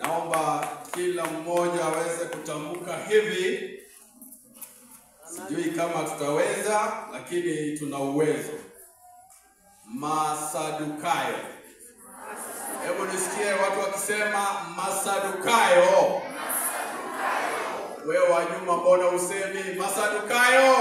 Naomba kila mmoja aweze kutamka hivi. Sijui kama tutaweza, lakini tuna uwezo. Masadukayo. Hebu nisikie watu wakisema Masadukayo. Wewe wa nyuma mbona usemi Masadukayo?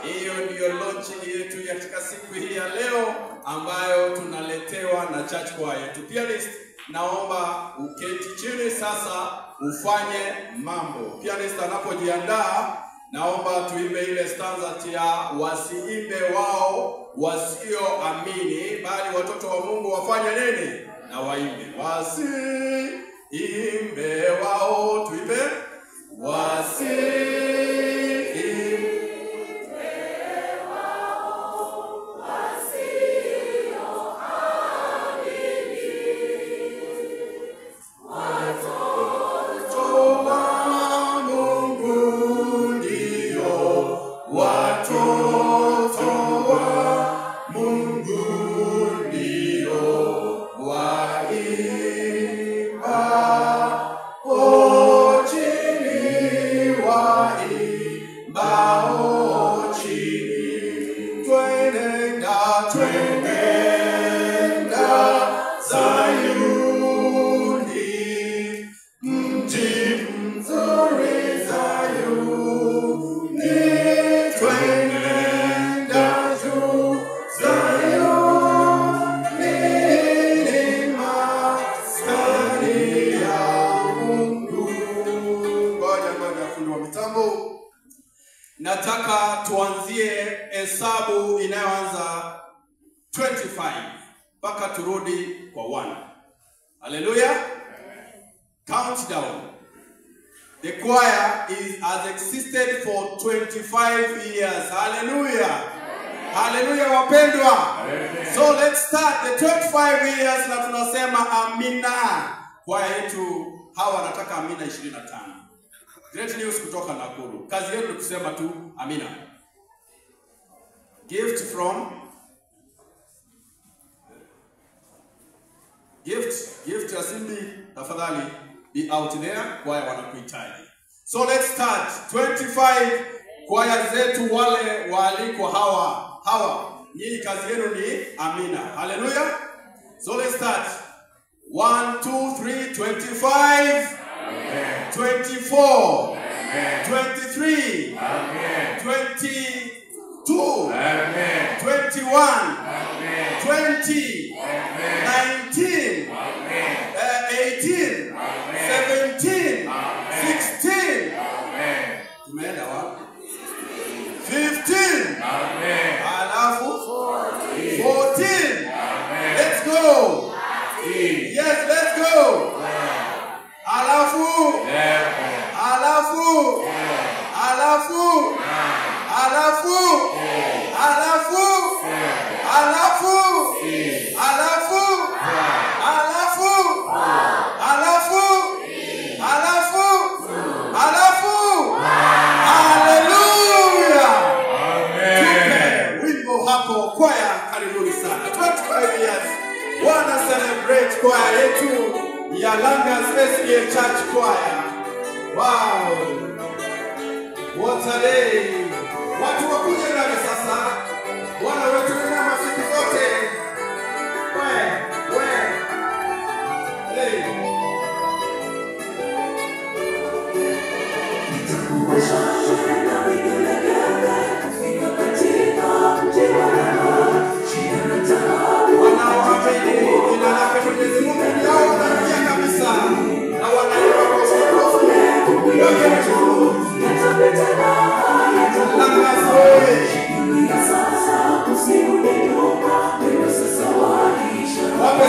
Hiyo ndiyo launching yetu katika siku hii ya leo ambayo tunaletewa na church choir yetu. Pianist, naomba uketi chini sasa ufanye mambo. Pianist anapojiandaa, naomba tuimbe ile stanza ya wasiimbe wao wasioamini, bali watoto wa Mungu wafanye nini? Na waimbe. Wasiimbe wao, tuimbe. Nataka tuanzie hesabu inayoanza 25 mpaka turudi kwa 1. Hallelujah. Countdown. The choir has existed for 25 years. Hallelujah. Hallelujah wapendwa. So let's start the 25 years na tunasema amina. Choir yetu hawa wanataka amina 25. Great news kutoka Nakuru. Kazi yetu ni kusema tu amina. Gift ya Cindy, tafadhali be out there, kwaya wanakuhitaji. So let's start. 25 kwaya zetu wale waalikwa hawa. Nyinyi kazi yenu ni amina. Hallelujah. So let's start. 1 2 3 25. Amen. 24. Amen. 23. Amen. 22. Amen. 21. Amen. 20. Amen. 19. Amen. 18. Amen. 17. Amen. 16. Amen. Tumeenda wapi? 15. Amen. Alafu 14. Amen. Let's go. Yes, let's go. Alafu hallelujah. Amen. Wimbo hapo kwaya, karibuni sana. 25 years. Wanna celebrate kwaya yetu ya Langas SDA Church Choir. Wow. What a day. Watu wakuje ndani sasa. Bwana wetu na masiku zote. Hey. Wanaoamini jina lake Mwenyezi Mungu yao wanaingia kabisa. Na wanaimba kwa sauti. Wape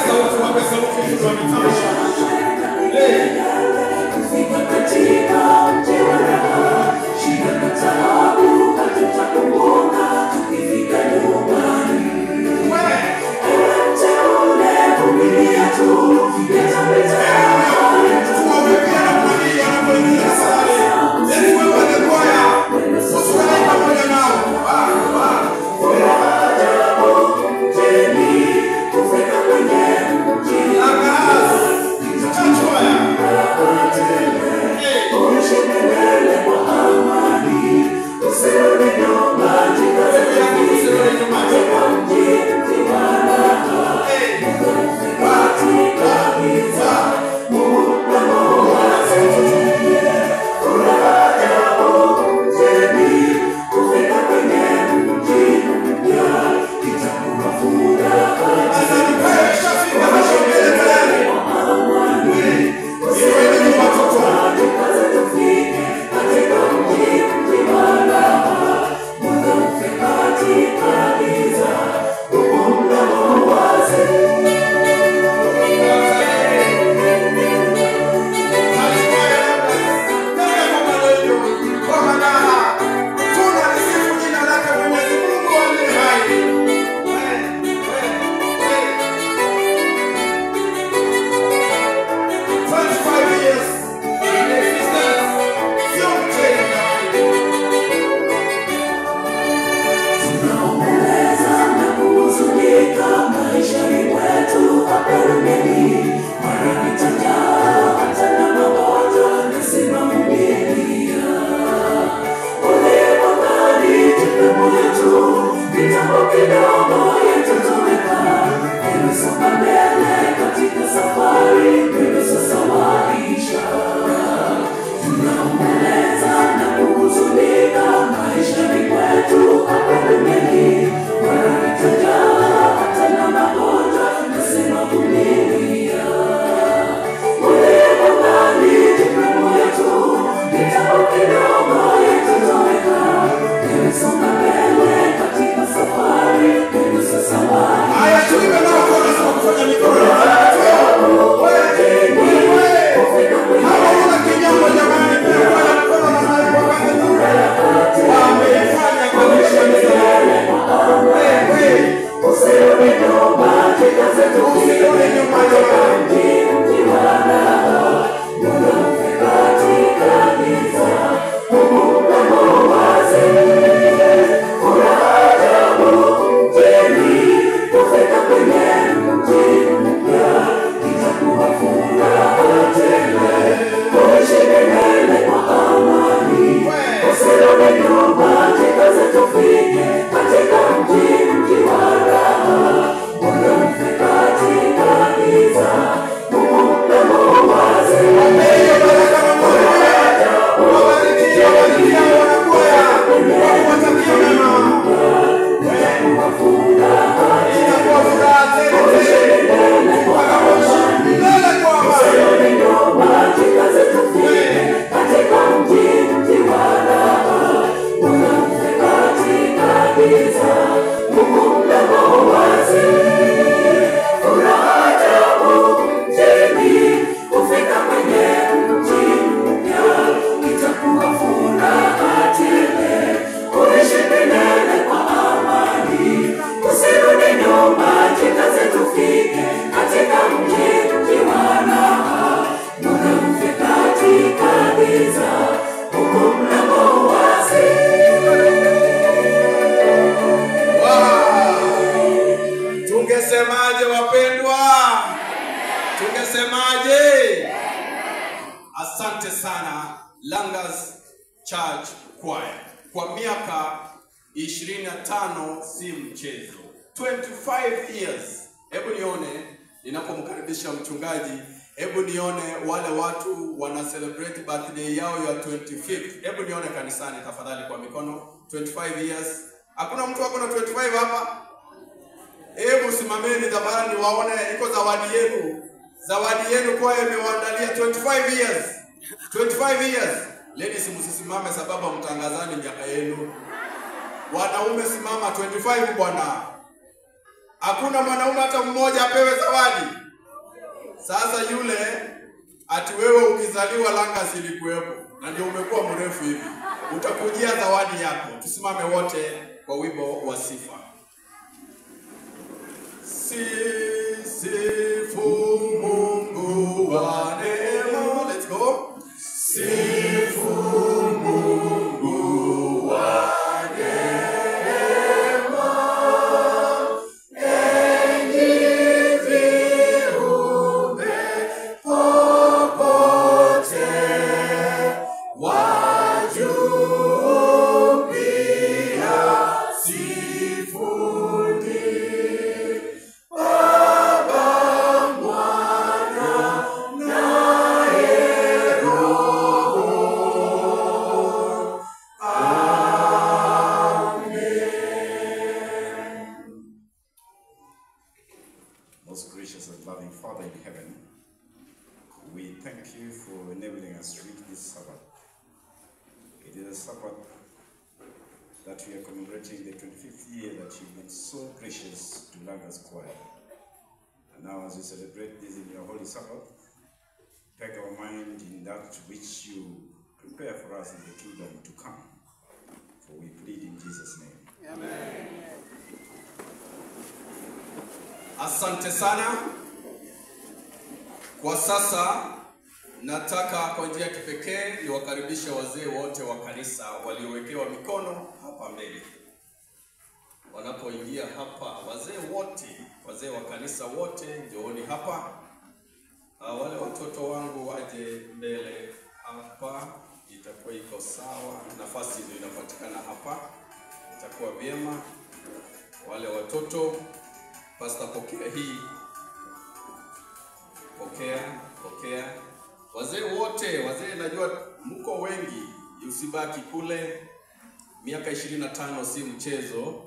sauti kwa mitambo. Ungesemaje? Asante sana Langas Church Choir. Kwa miaka 25 si mchezo. 25 years. Hebu nione ninapomkaribisha mchungaji, hebu nione wale watu wana celebrate birthday yao ya 25th. Hebu nione kanisani tafadhali kwa mikono. 25 years. Hakuna mtu wako na 25 hapa? Hebu simameni tafadhali waone iko zawadi yenu. Zawadi yenu kwa imewaandalia 25 years. 25 years. Ladies msisimame sababu mtangazani miaka yenu. Wanaume simama 25 bwana. Hakuna mwanaume hata mmoja apewe zawadi. Sasa yule ati wewe ukizaliwa Langas ilikuwepo na ndio umekuwa mrefu hivi. Utakujia zawadi yako. Tusimame wote kwa wimbo wa sifa. Sifu Mungu wa neema. Let's go. Sifu Mungu wa neema. Enyi viumbe popote wa juu pia sifuni. Most gracious and loving Father in heaven, we thank you for enabling us to reach this Sabbath. It is a Sabbath that we are commemorating the 25th year that you've been so gracious to Langas Choir. And now as we celebrate this in your holy Sabbath, take our mind in that which you prepare for us in the kingdom to come. For we plead in Jesus' name. Amen. Asante sana. Kwa sasa nataka kwa njia ya kipekee niwakaribishe wazee wote wa kanisa waliowekewa mikono hapa mbele. Wanapoingia hapa wazee wote, wazee wa kanisa wote njooni hapa. Wale watoto wangu waje mbele hapa, itakuwa iko sawa. Nafasi ndio inapatikana hapa. Itakuwa vyema. Wale watoto Pastor pokea hii. Pokea. Wazee wote, wazee najua mko wengi, usibaki kule. Miaka 25 si mchezo.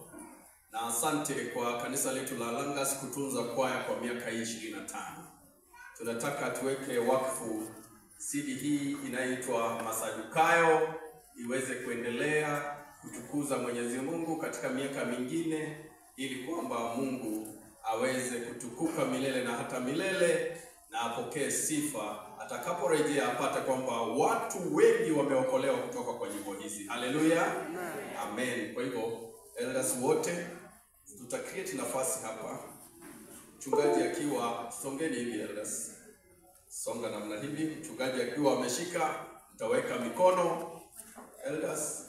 Na asante kwa kanisa letu la Langas kutunza kwaya kwa miaka 25. Tunataka tuweke wakfu CD hii inaitwa Masadukayo iweze kuendelea kutukuza Mwenyezi Mungu katika miaka mingine, ili kwamba Mungu aweze kutukuka milele na hata milele, na apokee sifa atakaporejea, apate kwamba watu wengi wameokolewa kutoka kwa nyimbo hizi. Haleluya. Amen. Kwa hivyo elders wote tutakreate nafasi hapa. Mchungaji akiwa songeni hivi elders. Songa namna hivi. Mchungaji akiwa ameshika, mtaweka mikono. Elders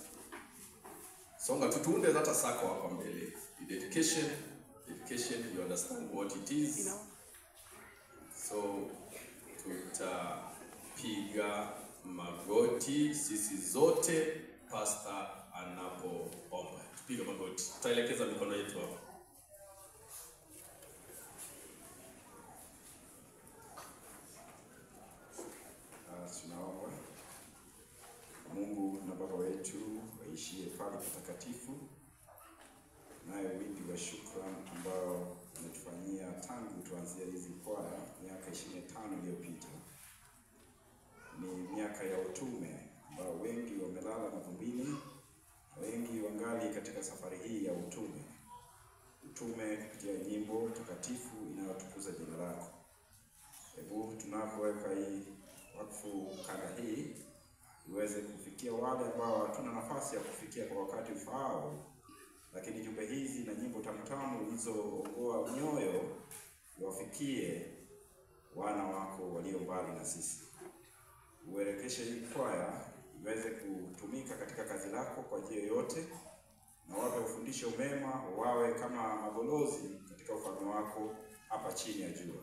songa, tutunde hata sako hapa mbele. Dedication, you understand what it is. So tutapiga magoti sisi zote pastor anapoomba. Tupiga magoti. Tutaelekeza mikono yetu hapo. Tunaomba. Mungu na Baba wetu waishie pale patakatifu, naye wingi wa shukrani ambao umetufanyia tangu tuanzia hizi kwaya miaka 25 iliyopita. Ni miaka ya utume ambao wengi wamelala mavumbini, wengi wangali katika safari hii ya utume. Utume kupitia nyimbo takatifu inayotukuza jina lako. Hebu tunapoweka hii wakfu kanda hii iweze kufikia wale ambao hatuna nafasi ya kufikia kwa wakati ufaao, lakini jumbe hizi na nyimbo tamtamu zilizoongoa mioyo wafikie wana wako walio mbali na sisi. Uelekeshe hii kwaya iweze kutumika katika kazi lako kwa njia yote, na wape ufundisho mema, wawe kama mabalozi katika ufalme wako hapa chini ya jua.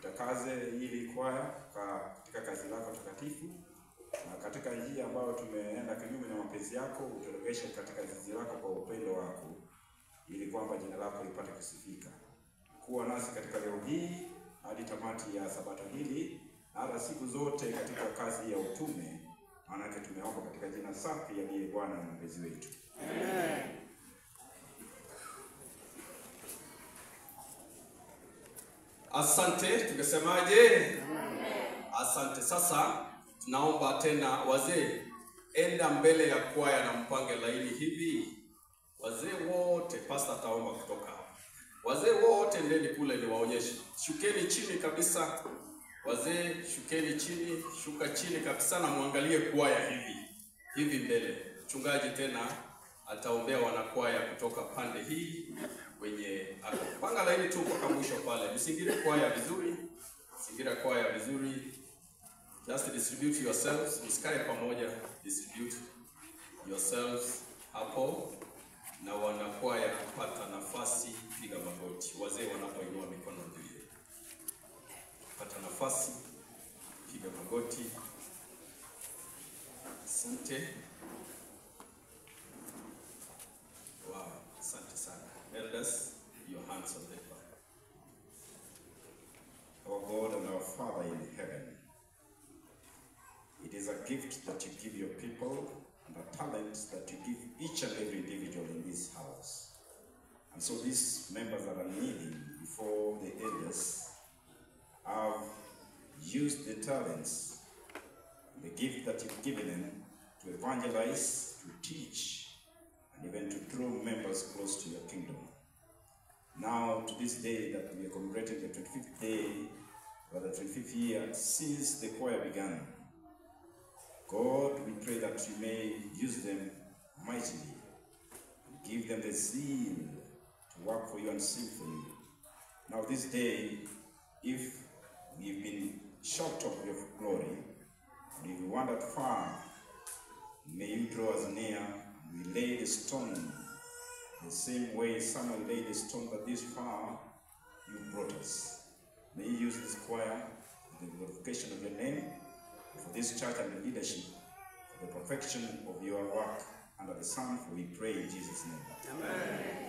utakaze hili kwaya katika kazi lako takatifu, na katika njia ambayo tumeenda kinyume na mapenzi yako uturejeshe katika zizi lako kwa upendo wako, ili kwamba jina lako lipate kusifika. Kuwa nasi katika leo hii hadi tamati ya sabato hili, hata siku zote katika kazi ya utume, maana tumeomba katika jina safi ya ndiye Bwana na Mwokozi wetu. Amen. Asante, tukisemaje? Amen. Asante. Sasa tunaomba tena wazee, enda mbele ya kwaya na mpange laini hivi. Wazee wote, pastor ataomba kutoka hapa. Wazee wote ndeni kule ni waonyeshe. Shukeni chini kabisa. Wazee shukeni chini, shuka chini kabisa na muangalie kwaya hivi mbele. Mchungaji tena ataombea wanakwaya kutoka pande hii wenye panga laini tu kwa mwisho pale. Msingire kwaya vizuri. Singira kwaya vizuri. Just distribute yourselves. Msikae pamoja, distribute yourselves hapo. Na wanakwaya kupata nafasi, piga magoti. Wazee wanapoinua mikono juu. Pata nafasi, piga magoti. Asante. Wow, asante sana. Elders, your hands on the Bible. Our God and our Father in heaven, it is a gift that you give your people and a talent that you give each and every individual in this house. And so these members that are kneeling before the elders have used the talents, the gift that you've given them to evangelize, to teach, and even to draw members close to your kingdom. Now, to this day that we are commemorating the 25th day, or the 25th year since the choir began, God, we pray that you may use them mightily, and give them the zeal to work for you and sing for you. Now, this day, if we've been short of your glory, and if we wandered far, may you draw us near, and we lay the stone the same way someone laid the stone, that this far you brought us. May you use this choir for the glorification of your name, for this church and the leadership, for the perfection of your work under the sun, for we pray in Jesus' name. Amen.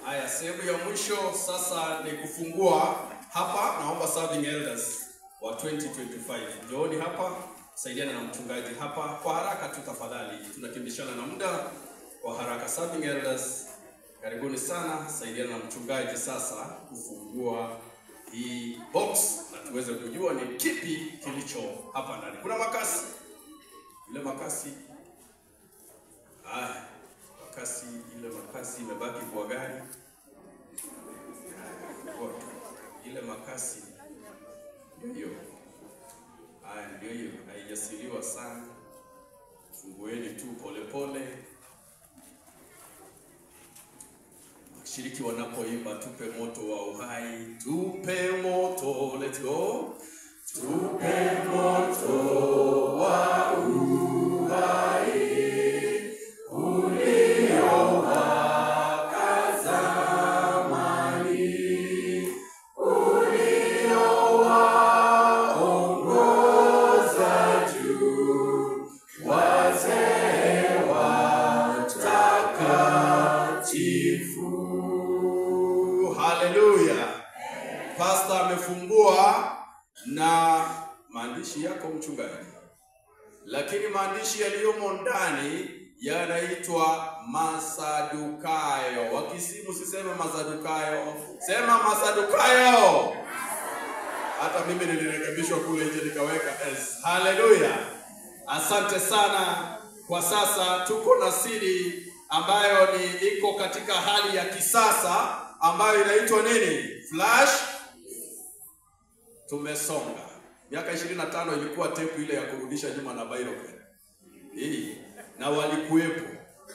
Aya, sehemu ya mwisho sasa ni kufungua hapa. Naomba serving elders wa 2025 njooni hapa, saidiana na mchungaji hapa kwa haraka tu tafadhali, tunakimbishana na muda. Kwa haraka, serving elders, karibuni sana, saidiana na mchungaji sasa kufungua hii box na tuweze kujua ni kipi kilicho hapa ndani. Kuna makasi. Ile makasi. Ile makasi imebaki kwa gari. Ile makasi ndio hiyo. Ndio hiyo, haijasiliwa sana. Fungueni tu pole. Shiriki wanapoimba tupe moto wa uhai, tupe moto, let's go. Tupe moto wa uhai, uliowaka zamani, uliowaongoza juu, wazee watakatifu. Haleluya. Pastor amefungua na maandishi yako mchungaji. Lakini maandishi yaliyomo ndani yanaitwa Masadukayo. Wakisimu siseme Masadukayo, sema Masadukayo. Hata mimi nilirekebishwa kule nje nikaweka S. Haleluya. Asante sana. Kwa sasa tuko na CD ambayo iko katika hali ya kisasa ambayo inaitwa nini? Flash. Tumesonga. Miaka 25 ilikuwa tape ile ya kurudisha nyuma na bairo. Na walikuwepo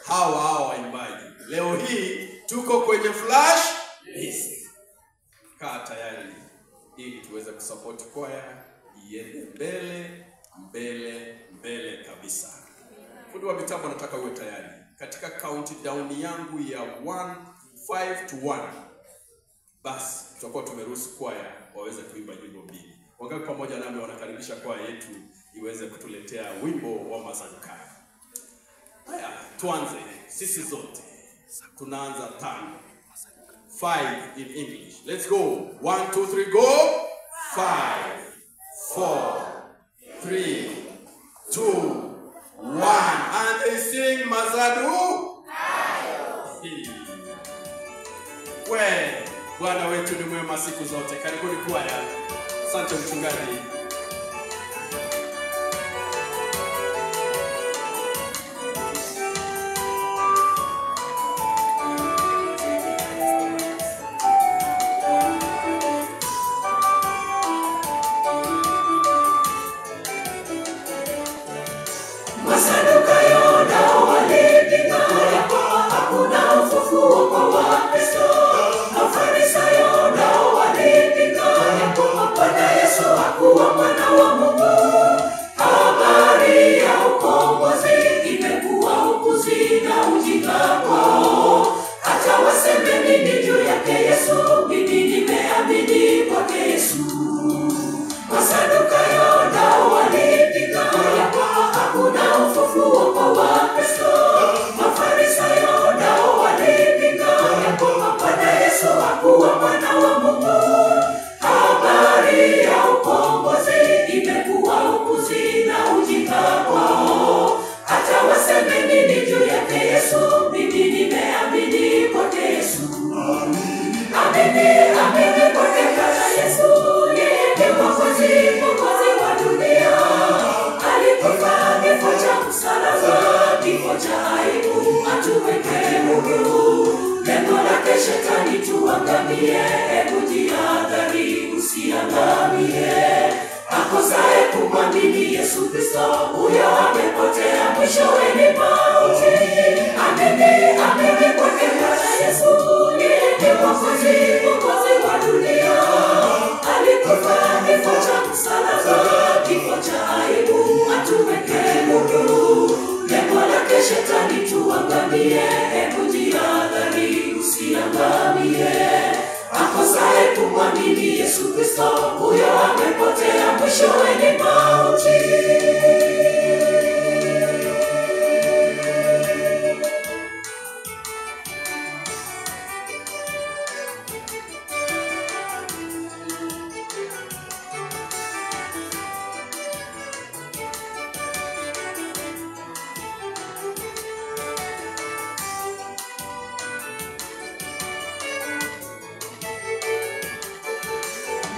hawa waimbaji. Leo hii tuko kwenye flash list. Kaa tayari ili tuweze kusupport kwaya iende mbele kabisa. Fundi wa mitambo nataka uwe tayari. Katika countdown yangu ya 1 5 to 1. basi tutakuwa tumeruhusu kwaya waweze kuimba nyimbo mbili. Wangapi pamoja nami wanakaribisha kwaya yetu iweze kutuletea wimbo wa Masadukayo? Haya, tuanze sisi zote. Tunaanza 5 in English. Let's go. 1 2 3 go. 5 4 3 2 1 and they sing Masadukayo. Bwana wetu ni mwema siku zote. Karibuni kwaya. Asante mchungaji. Masadukayo nao walipinga ya kwamba hakuna ufufuo kwa Wakristo. Mafarisayo nao walipinga ya kwamba Bwana Yesu hakuwa mwana wa Mungu. Habari ya ukombozi imekuwa upuzi na ujinga kwao. Hata waseme nini juu yake Yesu, mimi nimeamini kwake Yesu. Masadukayo nao walipinga ya kwamba hakuna ufufuo kwa Wakristo. Mafarisayo nao walipinga ya kwamba Bwana Yesu hakuwa mwana wa Mungu. Habari ya ukombozi imekuwa upuzi na ujinga kwao. Hata waseme nini juu yake Yesu, mimi nimeamini kwake Yesu. Amini kwake Bwana Yesu, yeye ni Mwokozi wa dunia. Alikufa kifo cha msalaba, kifo cha aibu atuweke huru. Lengo lake Shetani tuangamie, hebu jihadhari usiangamie. Akosaye kumwamini Yesu Kristo, huyo amepotea, mwishowe ni mauti. Amini kwake Bwana Yesu, yeye ni Mwokozi wa dunia. Alikufa kifo cha msalaba, kifo cha aibu atuweke huru. Lengo lake Shetani tuangamie, hebu jihadhari usiangamie. Akosaye kumwamini Yesu Kristo, huyo amepotea, mwishowe ni mauti.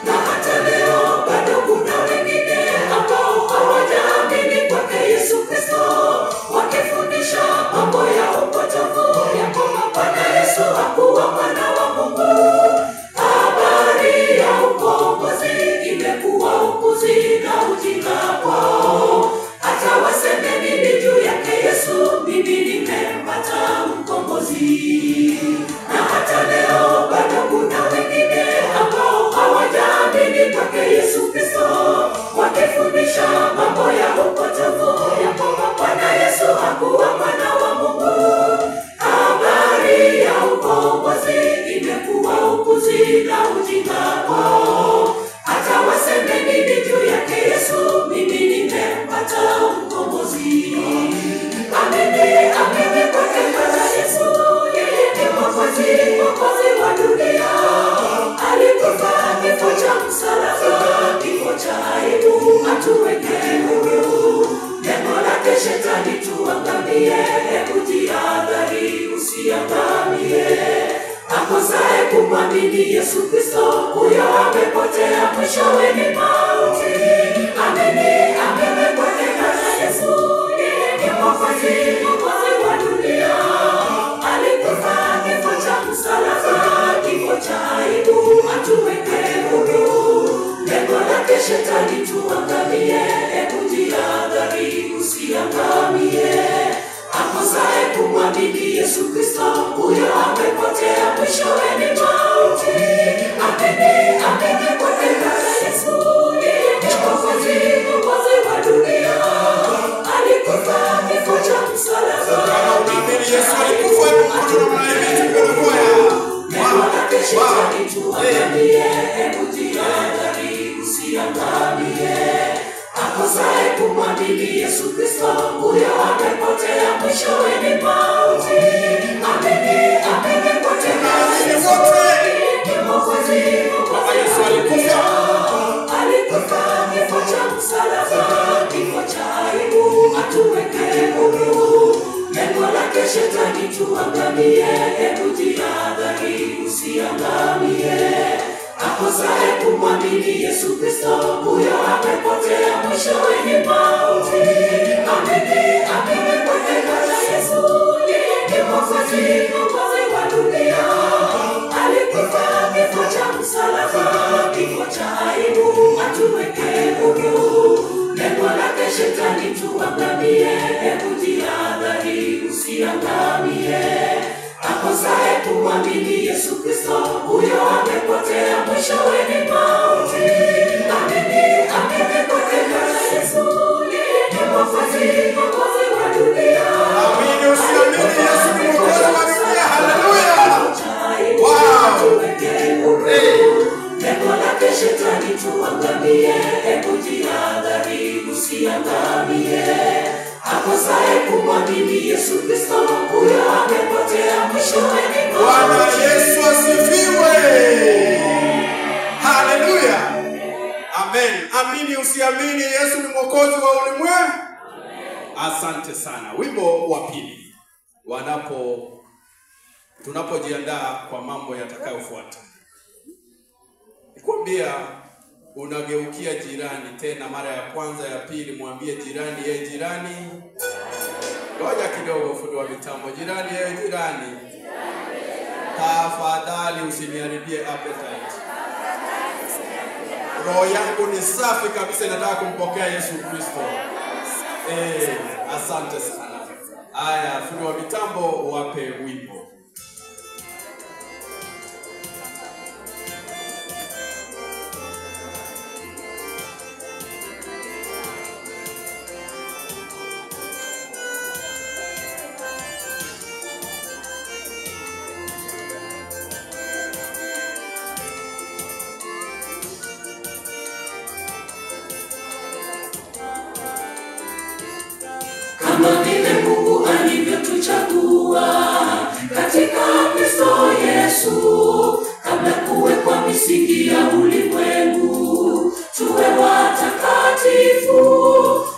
Na hata leo bado kuna wengine ambao hawajaamini kwake Yesu Kristo, wakifundisha mambo ya upotovu ya kwamba Bwana Yesu hakuwa mwana wa Mungu. Habari ya ukombozi imekuwa upuzi na ujinga kwao. Hata waseme nini juu yake Yesu, mimi nimempata mkombozi. Na hata leo bado kuna wengine ambao hawajaamini kwake Yesu Kristo, wakifundisha mambo ya upotovu ya kwamba Bwana Yesu hakuwa mwana wa Mungu. Habari ya ukombozi imekuwa upuzi na ujinga kwao. Hata waseme nini juu yake Yesu, mimi nimempata mkombozi. Amini kwake Bwana Yesu, yeye ni Mwokozi wa dunia. Alikufa kifo cha msalaba, kifo cha aibu atuweke huru. Lengo lake Shetani tuangamie, hebu jihadhari usiangamie. Akosaye kumwamini Yesu Kristo, huyo amepotea, mwishowe ni mauti. Amini kwake Bwana Yesu, yeye ni Mwokozi wa dunia. Alikufa kifo cha msalaba, kifo cha aibu atuweke huru. Lengo lake Shetani tuangamie, hebu jihadhari usiangamie. Akosaye kumwamini Yesu Kristo, huyo amepotea, mwishowe ni mauti. Amini kwake Bwana Yesu, yeye ni Mwokozi wa dunia. Alikufa kifo cha msalaba, Yesu alikufa kwa ajili yetu. Lengo lake Shetani tuangamie, kumwamini Yesu Kristo, huyo amepotea, mwishowe ni mauti. Amini, amini kwa tena Yesu ni Mwokozi. Baba Yesu alikufa. Alikufa kifo cha msalaba, kifo cha aibu, atuweke huru. Lengo lake shetani tuangamie, hebu jihadhari usiangamie. Akosaye kumwamini Yesu Kristo, huyo amepotea, mwishowe ni mauti. Amini, amini kwa jina la Yesu ni Mwokozi, Mwokozi wa dunia. Alikufa kifo cha msalaba, kifo cha aibu, atuweke huru. Lengo lake shetani tuangamie, hebu jihadhari usiangamie. Akosaye kumwamini Yesu Kristo, huyo amepotea, mwishowe ni mauti. Amini, amini kwa jina la Yesu ni Mwokozi, Mwokozi wa dunia. Amini, usiamini Yesu ni Mwokozi wa dunia. Haleluya. Wow. Lengo lake shetani tuangamie, hebu jihadhari usiangamie. Akosaye kumwamini Yesu Kristo, huyo amepotea, mwishowe ni mauti. Bwana Yesu asifiwe. Haleluya. Amen. Amini, usiamini Yesu ni Mwokozi wa ulimwengu. Asante sana. Wimbo wa pili. Tunapojiandaa kwa mambo yatakayofuata. Nikwambia unageukia jirani tena mara ya kwanza, ya pili, mwambie jirani, yeye jirani. Ngoja kidogo, fundi wa mitambo. Jirani, yeye jirani. Tafadhali usiniharibie appetite. Roho yangu ni safi kabisa, nataka kumpokea Yesu Kristo. Asante sana. Haya, fundi wa mitambo, wape wimbo. Kama vile Mungu alivyotuchagua katika Kristo Yesu, kabla kuwekwa misingi ya ulimwengu, tuwe watakatifu,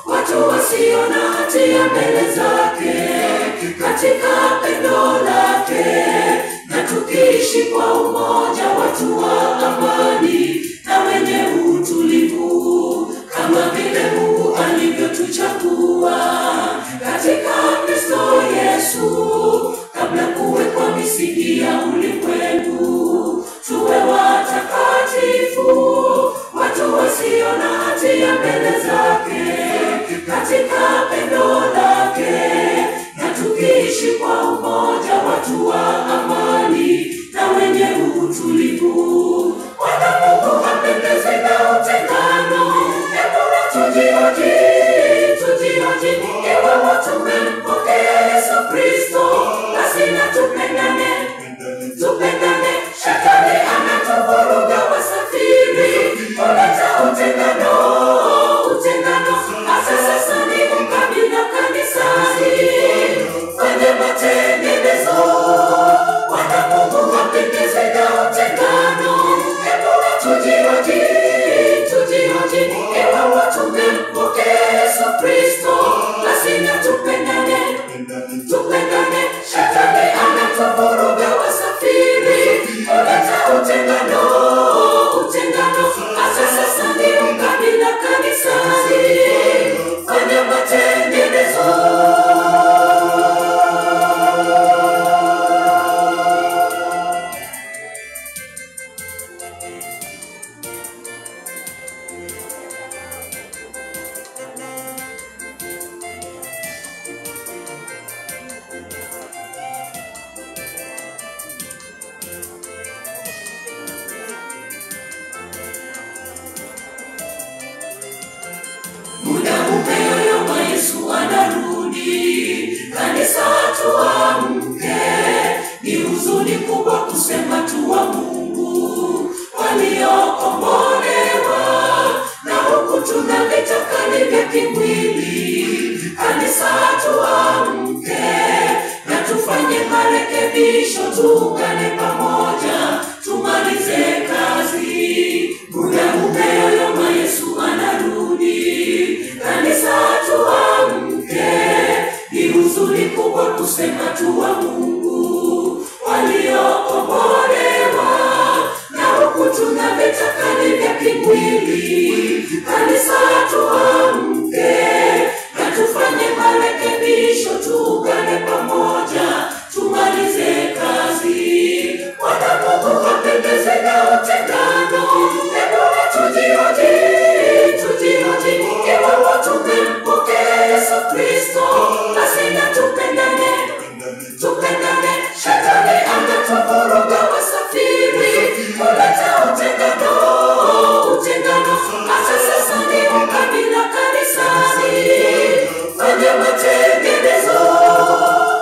watu wasio na hatia mbele zake, katika pendo lake, na tukiishi kwa umoja, watu wa amani na wenye utulivu. Kama vile Mungu alivyotuchagua katika Kristo Yesu, kabla kuwekwa misingi ya ulimwengu, tuwe watakatifu, watu wasio na hatia mbele zake, katika pendo lake, na tukiishi kwa umoja, watu wa amani na wenye utulivu. Bwana Mungu hapendezwi na utengano. Tujioji, iwapo tumempokea Yesu Kristo, basi na tupendane. Shetani anatuvuruga wasafiri, kuleta utengano. Hasa sasa ni ukabila kanisani, kwenye matengenezo. Bwana Mungu hapendezwi na utengano. Tujioji, iwapo tumempokea Yesu Kristo, basi na tupendane. Shetani anatuvuruga wasafiri, kuleta utengano. Hasa sasa ni ukabila kanisani, kwenye matengenezo. Muda umeyoyoma, Yesu anarudi, kanisa tuamke. Ni huzuni kubwa kusema tu wa Mungu waliokombolewa, na huku tuna vita kali vya kimwili. tuungane pamoja, tumalize kazi. Muda umeyoyoma, Yesu anarudi. Kanisa tuamke, ni huzuni kubwa kusema tu wa Mungu waliokombolewa, na huku tuna vita kali vya kimwili. Kanisa tuamke, na tufanye marekebisho, tuungane pamoja, tumalize kazi. Wana Mungu wapendeze na utengano, hebu tujihoji, iwapo tumempokea Yesu Kristo, basi na tupendane. Shetani anatuvuruga wasafiri, kuleta utengano. Hata sasa ni ukabila kanisani, fanya matengenezo.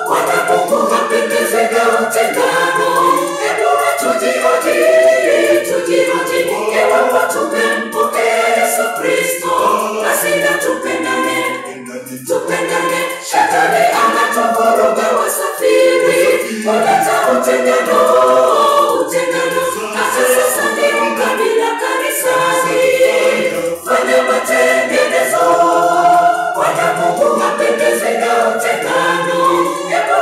Wana Mungu wapendeze na utengano, hebu tujihoji, iwapo tumempokea Yesu Kristo, basi na tupendane. Shetani anatuvuruga wasafiri, kuleta utengano. Hata sasa ni ukabila kanisani, fanya matengenezo. Wana Mungu wapendeze na utengano, hebu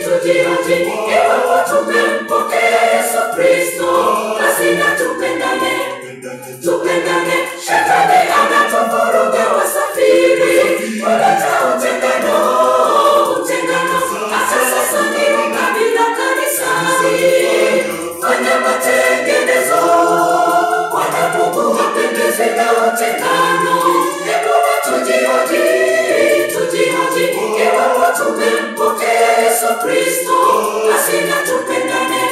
tujihoji, iwapo tumempokea Yesu Kristo, basi na tupendane. Shetani anatuvuruga wasafiri, kuleta utengano. Hata sasa ni ukabila kanisani, fanya matengenezo. Wana Mungu wapendeze na utengano, hebu tujihoji, iwapo tumempokea Yesu Kristo, basi na tupendane.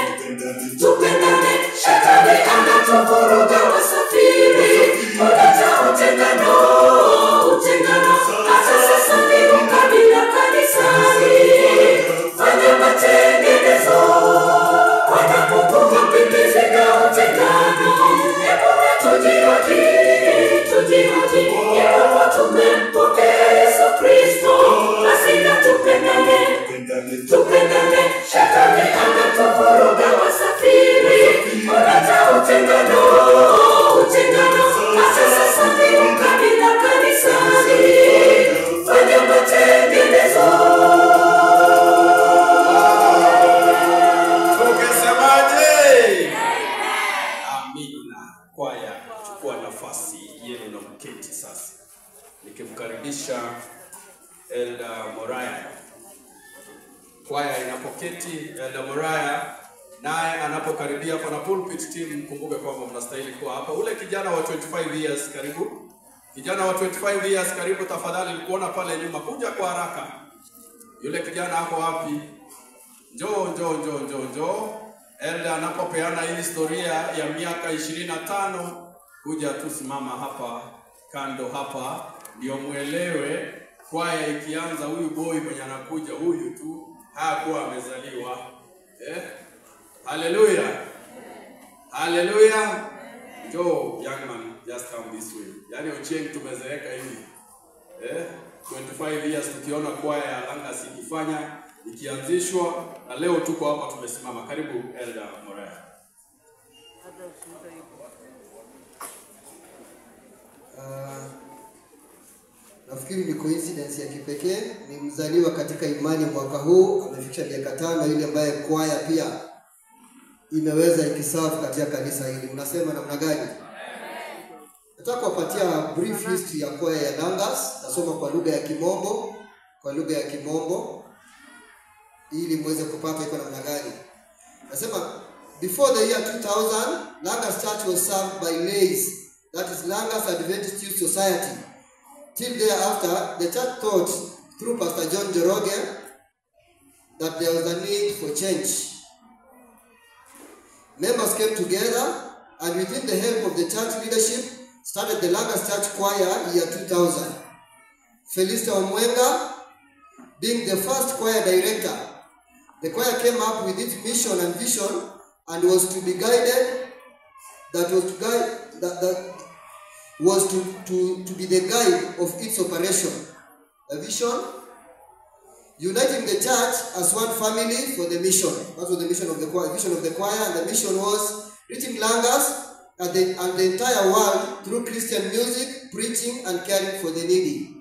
Shetani anatuvuruga wasafiri, kuleta utengano. Hata sasa ni ukabila kanisani, fanya matengenezo. Wana Mungu wapendeze na utengano, hebu tujihoji, iwapo tumempokea Yesu Kristo, basi na tupendane. Shetani anatuvuruga wasafiri, kuleta utengano. Hata sasa ni ukabila kanisani, fanya matengenezo. Tukisemaje? Amina. Kwaya, chukua nafasi yenu na mketi sasa, nikimkaribisha Elda Moraya. Kwaya inapoketi, Elda Moraya naye anapokaribia pana pulpit team, mkumbuke kwamba mnastahili kuwa hapa. Ule kijana wa 25 years karibu. Kijana wa 25 years karibu tafadhali, nikuona pale nyuma, kuja kwa haraka. Yule kijana hapo wapi? Njoo. Elda anapopeana hii historia ya miaka 25, kuja tu simama hapa kando hapa ndio muelewe. Kwaya ikianza, huyu boy mwenye anakuja huyu tu hakuwa amezaliwa. Hallelujah. Joe, young man, just come this way. Yani Ochieng tumezeeka hivi. 25 years tukiona kwaya ya Langas ikifanya, ikianzishwa, na leo tuko hapa tumesimama. Karibu Elda Moraya. Nafikiri ni coincidence ya kipekee, ni mzaliwa katika imani mwaka huu, amefikisha miaka 5, yule ambaye kwaya pia imeweza ikiserve katika kanisa hili. Unasema namna gani? Nataka kuwapatia brief history ya kwaya ya Langas. Nasoma kwa lugha ya Kimombo ili muweze kupata iko namna gani. Nasema before the year 2000, Langas Church was served by lays, that is Langas Adventist Youth Society. Till thereafter, the church thought through Pastor John Joroge that there was a need for change. Members came together and within the help of the church leadership started the Langas Church Choir year 2000. Felista Omwenga being the first choir director, the choir came up with its mission and vision and was to be guided, to be the guide of its operation. The vision, uniting the church as one family for the mission. That was the mission of the choir, vision of the choir, and the mission was reaching Langas and the entire world through Christian music, preaching, and caring for the needy.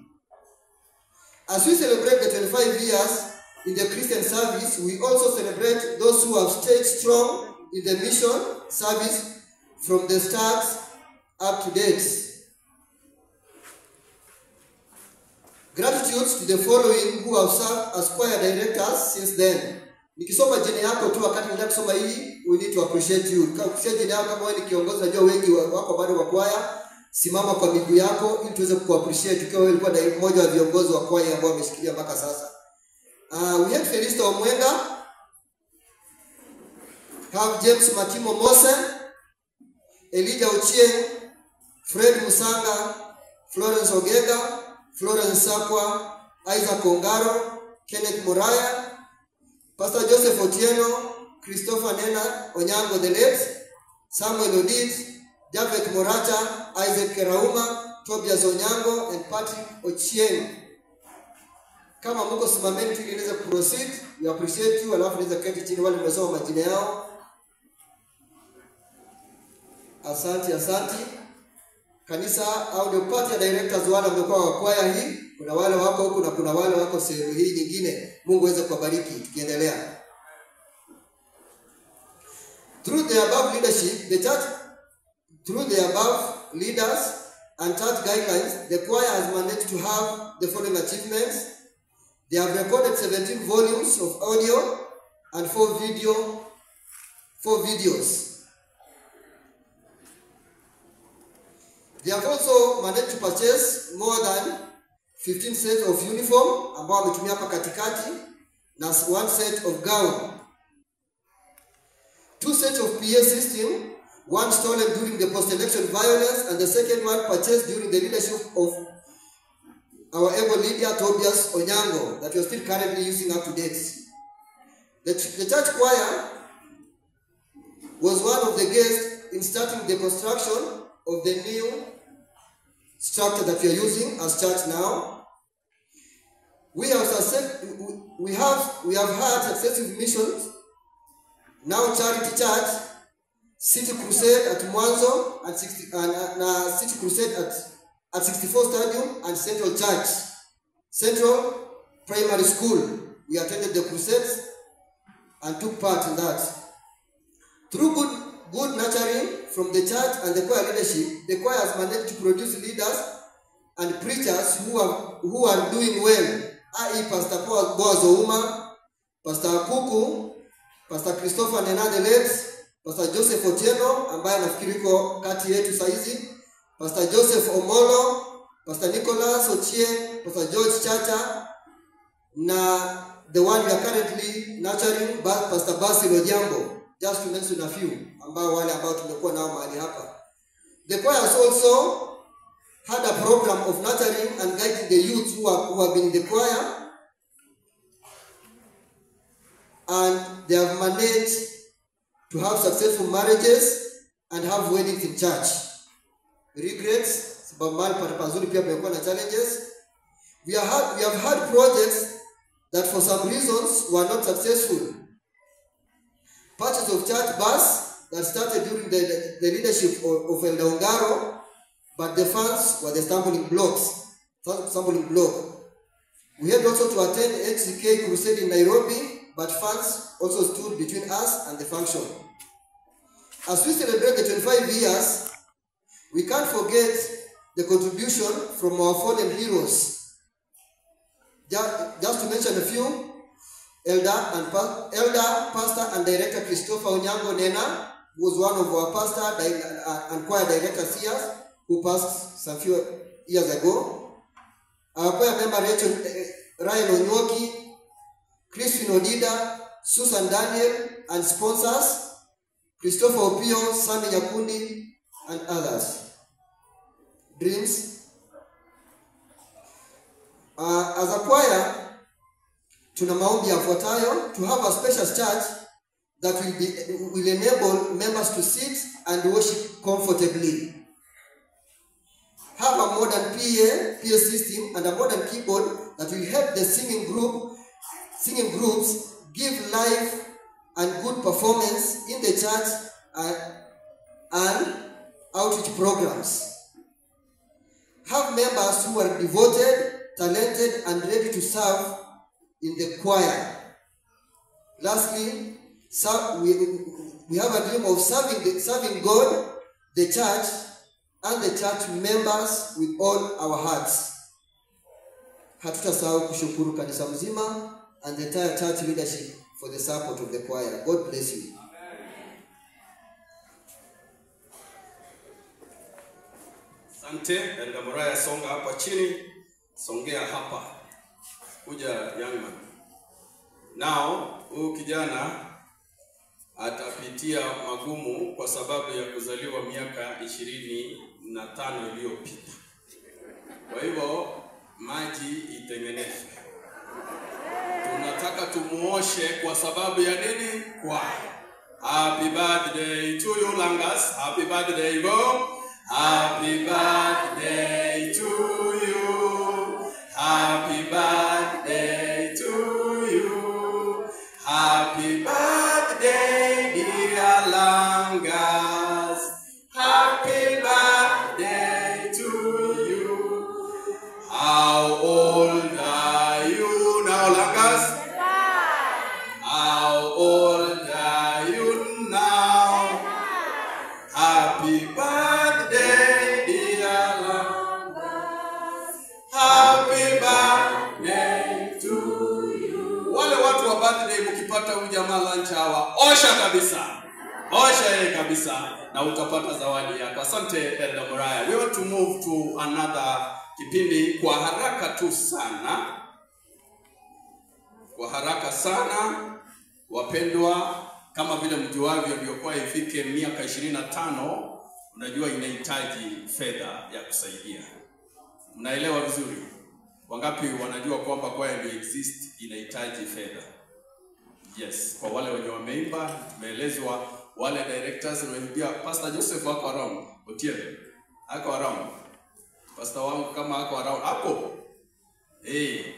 As we celebrate the 25 years in the Christian service, we also celebrate those who have stayed strong in the mission service from the start up to date. Gratitude to the following who have served as choir directors since then. Nikisoma jina yako tu wakati nenda kusoma hii, we need to appreciate you. Ukisema jina yako kama wewe ni kiongozi, najua wengi wako bado wa choir, simama kwa miguu yako ili tuweze kuappreciate ukiwa wewe ulikuwa mmoja wa viongozi wa choir ambao wameshikilia mpaka sasa. We have Felista Omwenga, have James Matimo Mose, Elijah Ochieng, Fred Musanga, Florence Ogega, Florence Sakwa, Isaac Ongaro, Kenneth Moraya, Pastor Joseph Otieno, Christopher Nena Onyango the late, Samuel Odit, Javeth Moracha, Isaac Kerauma, Tobias Onyango, and Patrick Ochieng. Kama mko simameni tuliweza proceed, we appreciate you. Alafu niweza keti chini wale mmesoma majina yao. Asante. Kanisa audio party directors wale wamekuwa wa kwaya hii, kuna wale wako huku na kuna wale wako sehemu hii nyingine. Mungu aweze kuwabariki tukiendelea. Through the above leadership, the church, through the above leaders and church guidelines, the choir has managed to have the following achievements. They have recorded 17 volumes of audio and 4 videos. They have also managed to purchase more than 15 sets of uniform ambao wametumia hapa katikati na 1 set of gown. 2 sets of PA system, one stolen during the post-election violence and the second one purchased during the leadership of our able leader Tobias Onyango that we are still currently using up to date. The church choir was one of the guests in starting the construction of the new structure that we are using as church now. We have had successive missions. Now Charity Church, City Crusade at Mwanzo and City Crusade at 64 Stadium and Central Church, Central Primary School. We attended the crusades and took part in that. Through good nurturing from the church and the choir leadership, the choir has managed to produce leaders and preachers who are doing well, i.e. Pastor Boaz Ouma, Pastor Akuku, Pastor Christopher Nena the late, Pastor Joseph Otieno ambaye nafikiri yuko kati yetu saizi, Pastor Joseph Omolo, Pastor Nicholas Ochieng, Pastor George Chacha, na the one we are currently nurturing, Pastor Basil Ojambo, just to mention a few ambao wale ambao tumekuwa nao mahali hapa. The choir has also had a program of nurturing and guiding the youth who have been in the choir, and they have managed to have successful marriages and have weddings in church. Regrets, sababu mahali pazuri pia pamekuwa na challenges. We have had projects that for some reasons were not successful. Purchase of church bus that started during the leadership of Elder Ongaro, but the funds were the stumbling block. We had also to attend HCK Crusade in Nairobi, but funds also stood between us and the function. As we celebrate the 25 years, we can't forget the contribution from our fallen heroes. Just to mention a few, Elder, Pastor and Director Christopher Onyango Nena, who was one of our pastor and choir directors here, who passed some few years ago. Our choir member Ryan Onyoki, Crispin Odida, Susan Daniel, and sponsors, Christopher Opio, Sami Nyakundi, and others. Dreams. As a choir, tuna maombi yafuatayo, to have a spacious church that will enable members to sit and worship comfortably. Have a modern PA system and a modern keyboard that will help the singing group singing groups give life and good performance in the church and outreach programs. Have members who are devoted, talented, and ready to serve in the choir. Lastly, we have a dream of serving God, the church, and the church members with all our hearts. Hatutasahau kushukuru kanisa mzima and the entire church leadership for the support of the choir. God bless you. Asante, Elder Moraya, songa hapa chini, songea hapa. Kuja young man. Now, huyu kijana atapitia magumu kwa sababu ya kuzaliwa miaka 25 iliyopita. Kwa hivyo maji itengenezwe. Tunataka tumuoshe kwa sababu ya nini? Kwa happy birthday to you Langas. Happy birthday go. Happy birthday to you. Happy birthday to you. Happy birthday dear Langas. Happy birthday to you. How old are you now, Langas? How old are you now? Happy birthday, dear Langas. Happy birthday to you. Wale watu wa birthday mkipata huyu jamaa lunch hour, osha kabisa. Osha yeye kabisa na utapata zawadi yako. Asante Elder Moraya. We want to move to another kipindi kwa haraka tu sana. Kwa haraka sana wapendwa, kama vile mjuavyo ndio ifike miaka 25, unajua inahitaji fedha ya kusaidia. Mnaelewa vizuri? Wangapi wanajua kwamba kwaya ndio exist inahitaji fedha? Yes, kwa wale wenye wameimba tumeelezwa, wale directors wanaambia Pastor Joseph wako around, Otieno ako around. Pastor wangu kama ako around hapo.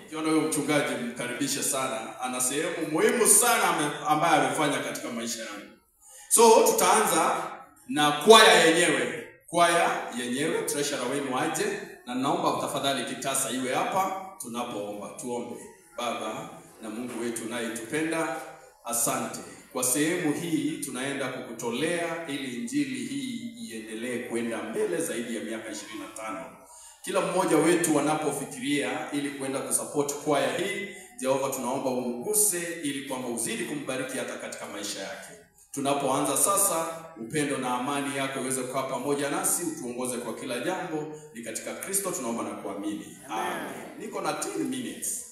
Kiona huyo mchungaji mkaribishe sana. Ana sehemu muhimu sana ambayo amefanya katika maisha yangu. So tutaanza na kwaya yenyewe. Kwaya yenyewe, treasurer wenu aje, na naomba tafadhali kitasa iwe hapa tunapoomba. Tuombe. Baba na Mungu wetu unayetupenda, asante. Kwa sehemu hii tunaenda kukutolea ili injili hii iendelee kwenda mbele zaidi ya miaka 25. Kila mmoja wetu wanapofikiria ili kwenda kusupport kwaya hii, Jehova tunaomba umguse ili kwamba uzidi kumbariki hata katika maisha yake. Tunapoanza sasa, upendo na amani yako iweze kukaa pamoja nasi, utuongoze kwa kila jambo. Ni katika Kristo tunaomba na kuamini. Amen. Niko na 10 minutes.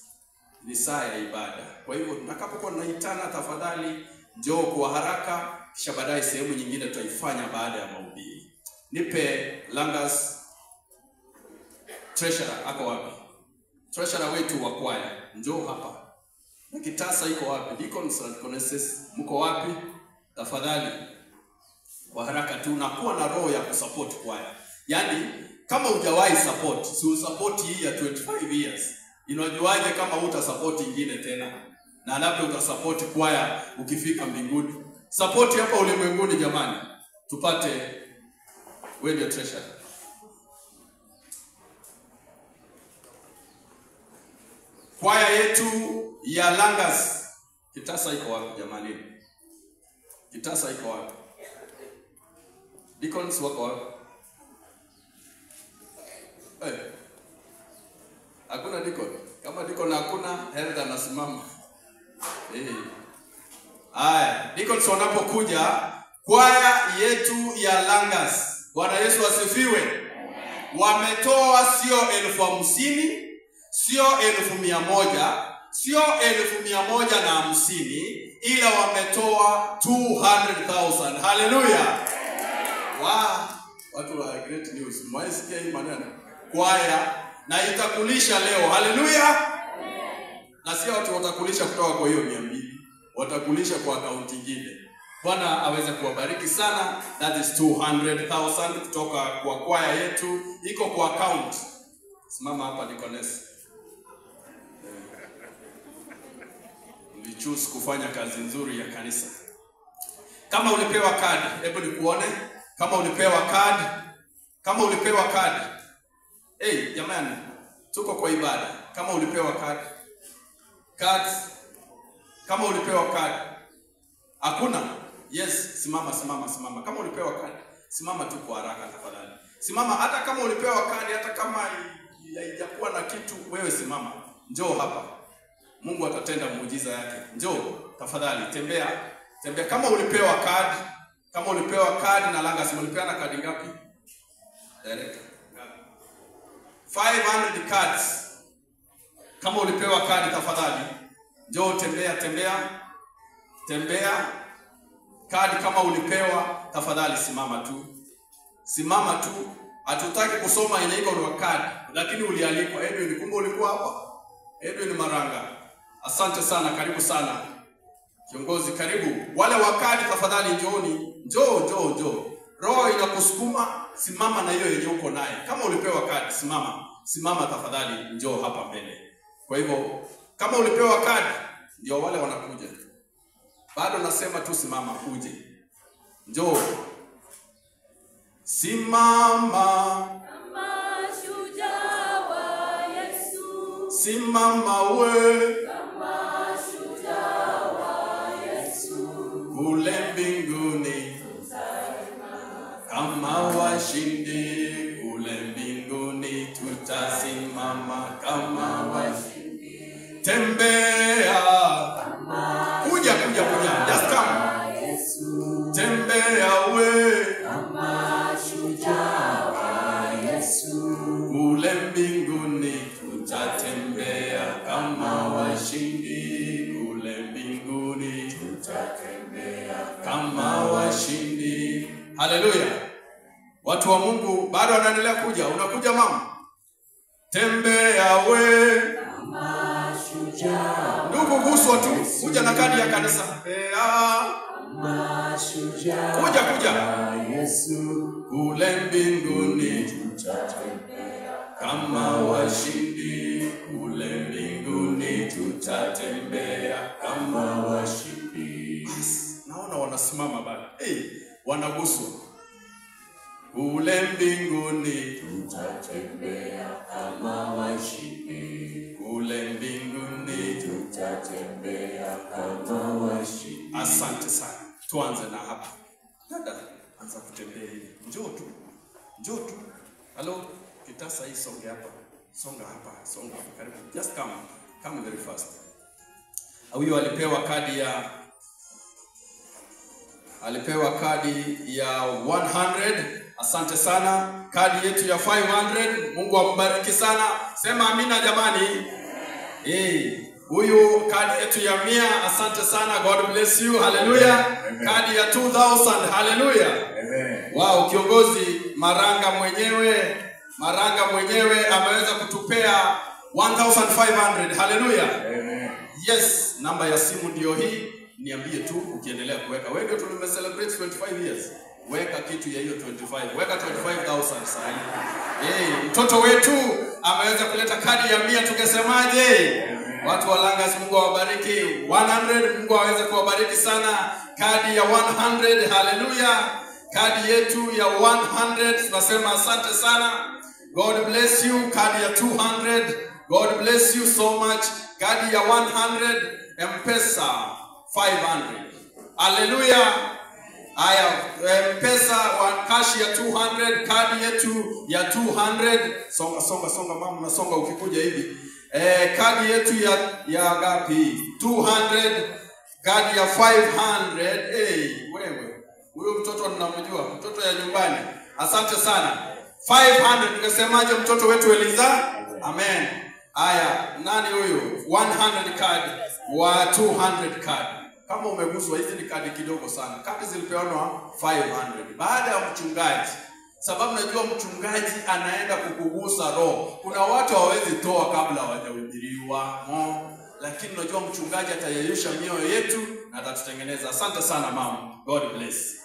Ni saa ya ibada. Kwa hivyo tutakapokuwa tunaitana, tafadhali njoo kwa haraka, kisha baadaye sehemu nyingine tutaifanya baada ya mahubiri. Nipe Langas treasurer ako wapi? Treasurer wetu wa kwaya, njoo hapa. Na kitasa iko wapi? Deacons and deaconesses mko wapi? Tafadhali kwa haraka tu, nakuwa na roho ya kusupport kwaya. Yaani kama hujawahi support, si usupport hii ya 25 years. Inajuaje kama utasupport nyingine tena? Na labda utasupport kwaya ukifika mbinguni. Support hapa ulimwenguni jamani. Tupate wewe treasure. Kwaya yetu ya Langas. Kitasa iko wapi jamani? Kitasa iko wapi? Deacons wako wapi? Hakuna deacon. Kama deacon hakuna, Helda anasimama. Haya, deacons wanapokuja, kwaya yetu ya Langas. Bwana Yesu asifiwe. Wametoa sio 50,000, sio 100,000, sio 150, ila wametoa 200,000. Hallelujah. Wow, watu wa great news. Mwaisikia hii maneno? Kwaya na itakulisha leo. Hallelujah. Na sio watu watakulisha kutoka kwa hiyo 200, watakulisha kwa account nyingine. Bwana aweze kuwabariki sana. That is 200,000 kutoka kwa kwaya yetu, iko kwa account. Simama hapa deaconess. ulichoose kufanya kazi nzuri ya kanisa. Kama ulipewa kadi, hebu nikuone kama ulipewa kadi. Kama ulipewa kadi. Jamani, tuko kwa ibada. Kama ulipewa kadi. Cards. Kama ulipewa kadi. Hakuna? Yes, simama. Kama ulipewa kadi, simama tu kwa haraka tafadhali. Simama hata kama ulipewa kadi, hata kama haijakuwa na kitu, wewe simama. Njoo hapa. Mungu atatenda muujiza yake. Njoo tafadhali, tembea. Kama ulipewa kadi, na langa ulipewa na kadi ngapi? Direct. 500 cards. Kama ulipewa kadi tafadhali, njoo tembea. Kadi kama ulipewa tafadhali simama tu. Hatutaki kusoma yenye iko kwa kadi, lakini ulialikwa. Edwin, kumbe ulikuwa hapa? Edwin Maranga. Asante sana, karibu sana. Kiongozi karibu. Wale wa kadi tafadhali njooni. Njoo. Roho inakusukuma, simama na hiyo yenye uko naye. Kama ulipewa kadi, simama tafadhali, njoo hapa mbele. Kwa hivyo kama ulipewa kadi, ndio wale wanakuja. Bado nasema tu simama, uje. Njoo. Simama kama shujaa wa Yesu. Simama we Kama shujaa wa Yesu. kule mbinguni. Kama washindi kule mbinguni tutasimama kama washindi. Tembea. Kuja. Just come. Yesu. Tembea we Kama shujaa wa Yesu. kule mbinguni tutatembea kama washindi. Kule mbinguni tutatembea kama washindi. Haleluya. Watu wa Mungu bado wanaendelea kuja. Unakuja mama? Tembea we Kama shujaa. Ndugu guswa tu. Kuja na kadi ya kanisa. Kama shujaa Kuja. wa Yesu. Kule mbinguni tutatembea kama washindi. Kule mbinguni tutatembea kama washindi. Naona wanasimama bado. Wanaguswa. Kule mbinguni Tutatembea kama washindi. kule mbinguni Tutatembea kama washindi. Asante sana. Tuanze na hapa. Dada, anza kutembea hivi. Njoo tu. Hello, kitasa hii songa hapa. Songa hapa. Karibu. Just come very fast. Huyo alipewa kadi ya 100. Asante sana. Kadi yetu ya 500. Mungu ambariki sana. Sema amina jamani. Huyu kadi yetu ya 100. Asante sana. God bless you. Hallelujah. Kadi ya 2000. Hallelujah. Amen. Wow, kiongozi Maranga mwenyewe ameweza kutupea 1500. Hallelujah. Amen. Yes, namba ya simu ndio hii. Niambie tu ukiendelea kuweka. Wewe ndio tume celebrate 25 years. Weka kitu ya hiyo 25. Weka 25,000 sasa hivi. Mtoto wetu ameweza kuleta kadi ya 100, tukesemaje? Watu wa Langas, Mungu awabariki. 100, Mungu aweze kuwabariki sana. Kadi ya 100. Hallelujah. Kadi yetu ya 100 tunasema asante sana. God bless you. Kadi ya 200. God bless you so much. Kadi ya 100. M-Pesa 500. Hallelujah. Aya, M-Pesa wa cash ya 200. Kadi yetu ya 200. Songa mama, nasonga ukikuja hivi. Kadi yetu ya gapi? 200. Kadi ya 500. Wewe. Huyo mtoto ninamjua, mtoto ya nyumbani. Asante sana. 500 tukasemaje mtoto wetu Eliza? Amen. Aya, nani huyu? 100 card wa 200 card. Kama umeguswa, hizi ni kadi kidogo sana. Kadi zilipeanwa 500 baada ya mchungaji. Sababu najua mchungaji anaenda kukugusa roho. Kuna watu hawawezi toa kabla hawajahubiriwa. Lakini najua mchungaji atayeyusha mioyo yetu na atatutengeneza. Asante sana mama. God bless.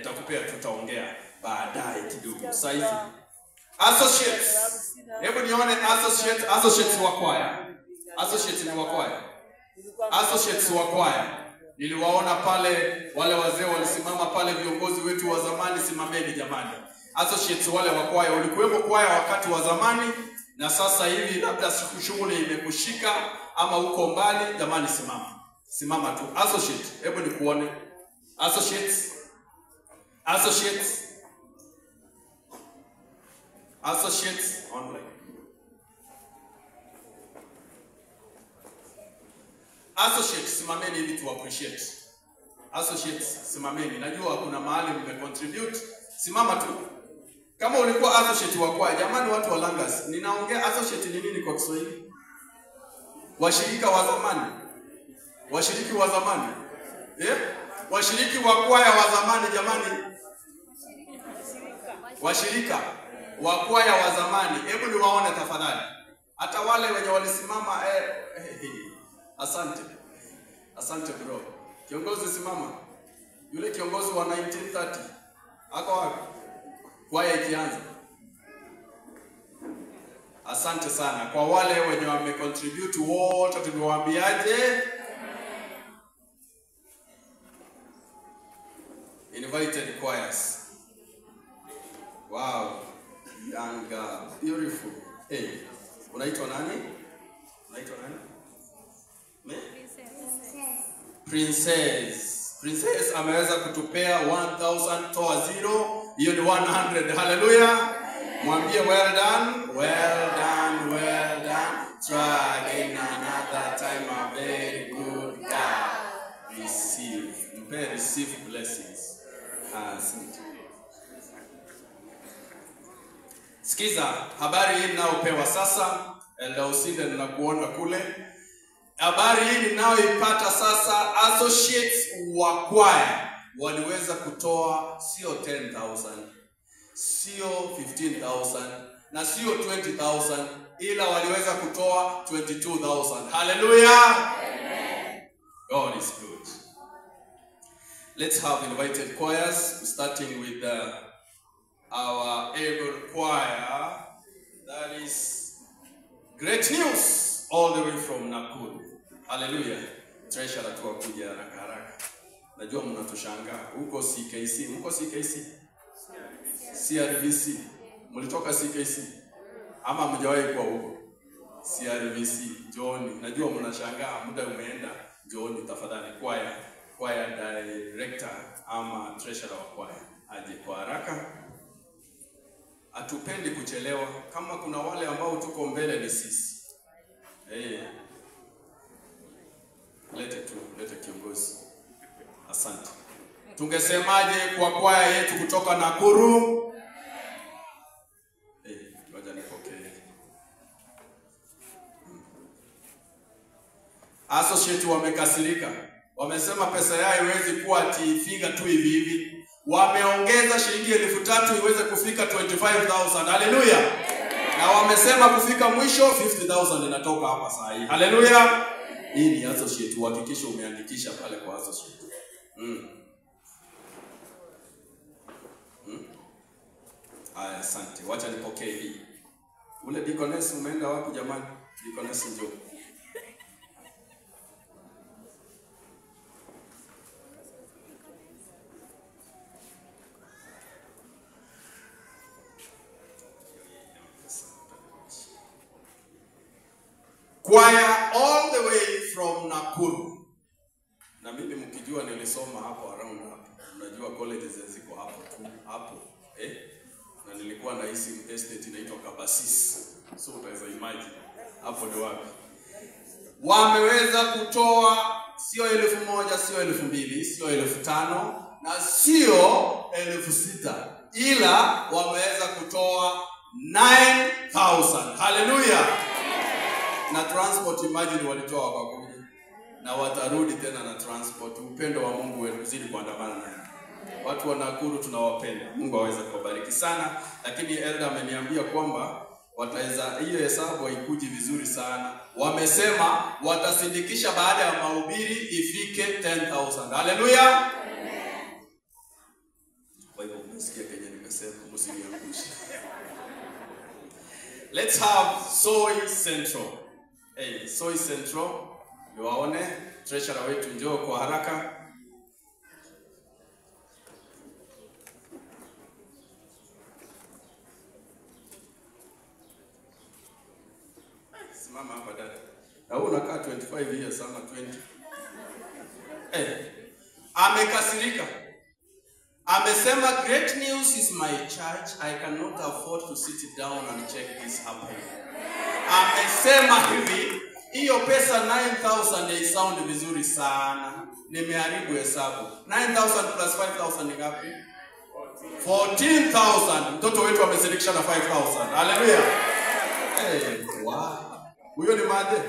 Tutakupea, tutaongea baadaye kidogo. Sasa associates. Hebu nione associates wa kwaya. Associates ni wa kwaya. Associates wa kwaya. Niliwaona pale, wale wazee walisimama pale, viongozi wetu wa zamani, simameni jamani. Associates wale wa kwaya, ulikuwepo kwaya wakati wa zamani na sasa hivi labda shughuli imekushika ama uko mbali, jamani simama. Simama tu. Associate, hebu nikuone. Associates. Associates. Associates online. Associates, simameni hivi tu appreciate. Associates, simameni. Najua kuna mahali mmecontribute. Simama tu. Kama ulikuwa associate wa kwaya, jamani watu wa Langas, ninaongea associate ni nini kwa Kiswahili? Washirika wa zamani. Washiriki wa zamani. Washiriki wa kwaya wa zamani jamani. Washirika wa kwaya wa zamani. Hebu niwaone tafadhali. Hata wale wenye walisimama asante. Asante bro. Kiongozi simama. Yule kiongozi wa 1930. Ako wapi? Kwaya ikianza. Asante sana. Kwa wale wenye wamecontribute wote tumewaambiaje? Invited choirs. Wow. Young girl. Beautiful. Hey. Unaitwa nani? Unaitwa nani? Princess. Princess ameweza kutupea 1000 toa 0. Hiyo ni 100. Hallelujah. Mwambie well done. Well done. Well done. Try again another time. A very good God. Receive. Mpe receive blessings. Asante. Sikiza habari hii ninayopewa sasa. Elda Usinde ninakuona kule. Habari hii ninayoipata sasa, associates wa kwaya waliweza kutoa sio 10,000, sio 15,000 na sio 20,000, ila waliweza kutoa 22,000. Hallelujah. Amen. God is good. Let's have invited choirs, starting with our able choir. That is great news all the way from Nakuru. Hallelujah. Treasurer tu akuja haraka haraka. Najua mnatushangaa. Huko CKC, huko CKC. CRVC. Mlitoka CKC? Ama mjawahi kwa huko? CRVC, John. Najua mnashangaa, muda umeenda. John tafadhali choir director ama treasurer wa choir aje kwa haraka. Hatupendi kuchelewa. Kama kuna wale ambao tuko mbele ni sisi. Lete kiongozi. Asante. Tungesemaje kwa kwaya yetu kutoka Nakuru? Ngoja nipokee. Associate wamekasirika. Wamesema pesa yao iwezi kuwa tifika tu hivi hivi. Wameongeza shilingi 3,000 iweze kufika 25,000. Hallelujah. Na wamesema kufika mwisho 50,000 inatoka hapa saa hii. Hallelujah. Hii ni associate, uhakikisha umeandikisha pale kwa associate. Aya, asante. Wacha nipokee hii. Ule deaconess umeenda wapi jamani? Deaconess njoo. Choir all the way from Nakuru. Na mimi mkijua nilisoma hapo around hapo. Unajua colleges ziko hapo tu hapo. Na nilikuwa na hisi estate inaitwa Kabasis. So utaweza imagine hapo ni wapi. Wameweza kutoa sio 1,000, sio 2,000, sio 5,000 na sio 6,000. Ila wameweza kutoa 9,000. Hallelujah. Na transport imagine walitoa kwa kuja. Na watarudi tena na transport. Upendo wa Mungu wetu uzidi kuandamana naye. Watu wa Nakuru tunawapenda. Mungu aweze kubariki sana. Lakini elder ameniambia kwamba wataweza hiyo hesabu haikuji vizuri sana. Wamesema watasindikisha baada ya mahubiri ifike 10,000. Hallelujah. Amen. Kwa hivyo msikia kenye nimesema msiniangushe. Let's have Soy Central. Soy Central. niwaone treasurer wetu, njoo kwa haraka. Simama hapa dada. Na wewe unakaa 25 years ama 20. Amekasirika. Amesema great news is my church. I cannot afford to sit down and check this happening. Amesema hivi, hiyo pesa 9,000 sound vizuri sana. Nimeharibu hesabu. 9,000 plus 5,000 ni ngapi? 14,000. Mtoto wetu amesindikisha na 5,000. Haleluya. Wow. Huyo ni Made.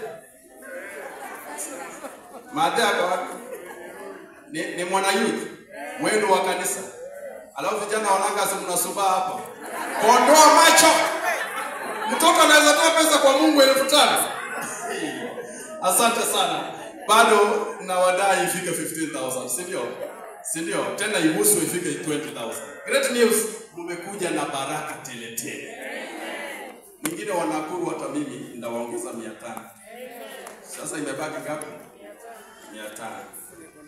Made hapa ni mwana youth wenu wa kanisa. Alafu vijana wananga mnasuba hapa. Kondoa macho. Mtoto anaweza toa pesa kwa Mungu 5,000. Asante sana. Bado na wadai ifike 15,000, si ndio? Si ndio? Tena ihusu ifike 20,000. Great news, mmekuja na baraka tele tele. Mwingine wanakuru hata mimi ndawaongeza 500. Sasa imebaki ngapi? 500.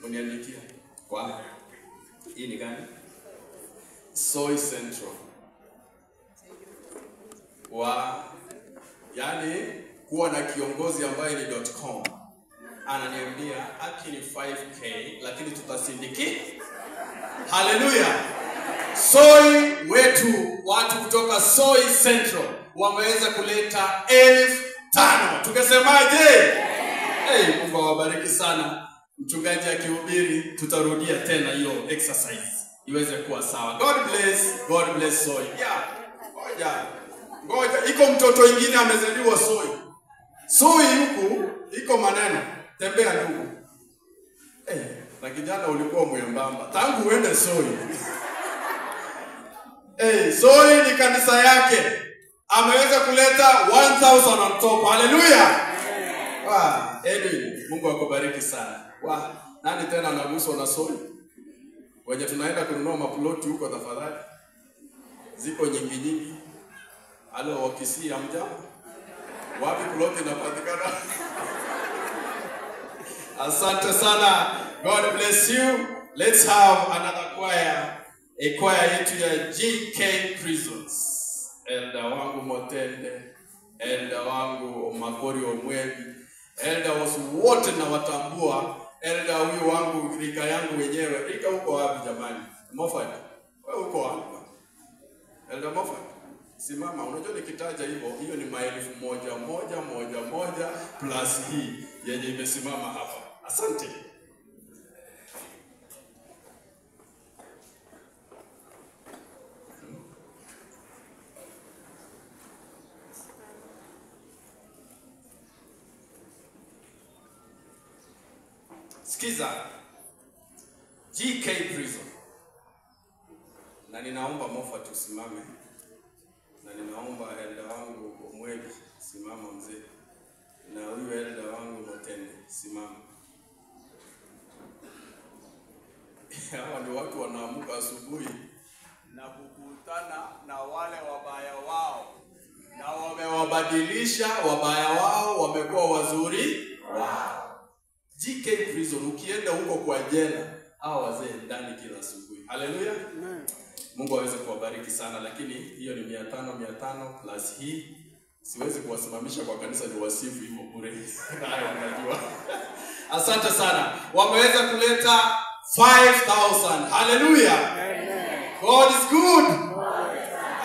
Uniandikia. Kwa hii ni gani? Soy Central. Yani kuwa na kiongozi ambaye ni .com. Ananiambia haki ni 5K lakini tutasindiki. Haleluya. Soy wetu, watu kutoka Soy Central wameweza kuleta 5,000. Tukasemaje? Mungu awabariki sana. Mchungaji akihubiri tutarudia tena hiyo exercise iweze kuwa sawa. God bless Soy. Ngoja iko mtoto mwingine amezaliwa Soy. Soy huku iko maneno. Tembea ndugu. Na kijana ulikuwa mwembamba. Tangu uende Soy. Soy ni kanisa yake. Ameweza kuleta 1,000 on top. Haleluya. Edwin, Mungu akubariki sana. Nani tena anaguswa na Soy? Wenye tunaenda kununua maploti huko tafadhali. Ziko nyingi. Halo wakisi amja. Wapi ploti inapatikana? Asante sana. God bless you. Let's have another choir. A choir yetu ya GK Prisons. Elda wangu Motende, elda wangu Makori Omwebi, elda wasu wote na watambua, elda huyu wangu rika yangu wenyewe. Rika uko wapi jamani? Moffat. Wewe uko wapi? Elda Moffat. Simama, unajua nikitaja hivyo, hiyo ni 1,111 plus hii yenye imesimama hapa. Asante. Sikiza. GK Prison. Na ninaomba Moffat usimame. Na ninaomba elda wangu Omwebi simama mzee. Na huyu elda wangu Motende simama. Hawa ni watu wanaamuka asubuhi na kukutana na wale wabaya wao. Na wamewabadilisha wabaya wao wamekuwa wazuri wao. GK Prison, ukienda huko kwa jela, hao wazee ndani kila asubuhi. Haleluya. Mungu aweze kuwabariki sana, lakini hiyo ni 500 plus hii. Siwezi kuwasimamisha kwa kanisa ni wasifu hivyo bure. Hayo unajua. Asante sana. Wameweza kuleta 5,000. Haleluya. God is good.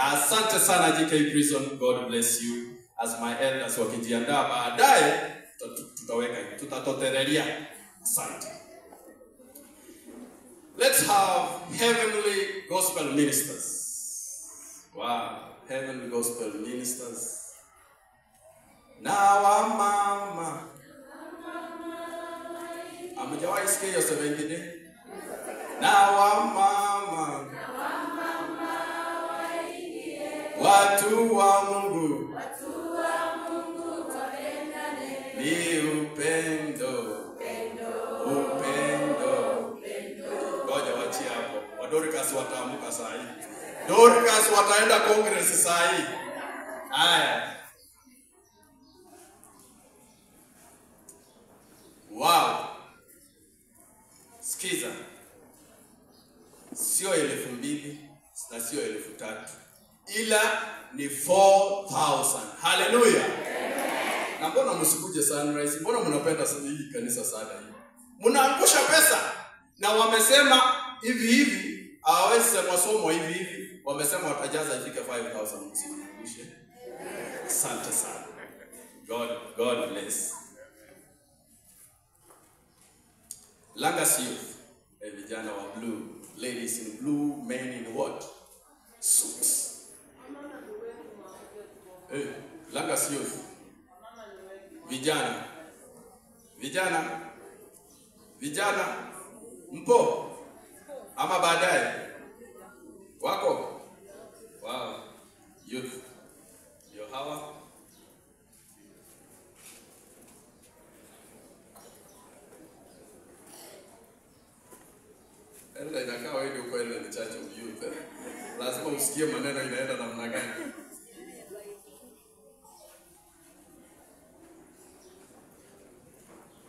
Asante sana GK Prison. God bless you. As my elders wakijiandaa baadaye tutaweka tutatoterelia. Asante. Let's have heavenly gospel ministers. Wow, heavenly gospel ministers. Now mama. Amejawahi sikia hiyo 70 day? Now mama. Watu wa Mungu. Ni upendo. Ngoja wachi hapo. Dorcas wataamka saa hii. Dorcas wataenda congress saa hii. Haya. Wow. Sikiza. Sio 2,000 na sio 3,000. Ila ni 4,000. Hallelujah. Na mbona msikuje Sunrise? Mbona mnapenda sana hii kanisa sana hii? Mnaangusha pesa. Na wamesema hivi hawawezi sema somo hivi. Wamesema watajaza ifike 5,000 msiangushe. Asante sana. God bless. Langas Youth, vijana wa blue, ladies in blue, men in what? Suits. Langas Youth. Vijana, mpo? Ama baadaye? Wako? Wow. Youth. Yo hawa. Ela inakaa wewe uko ile ni church of youth. Lazima usikie maneno inaenda namna gani.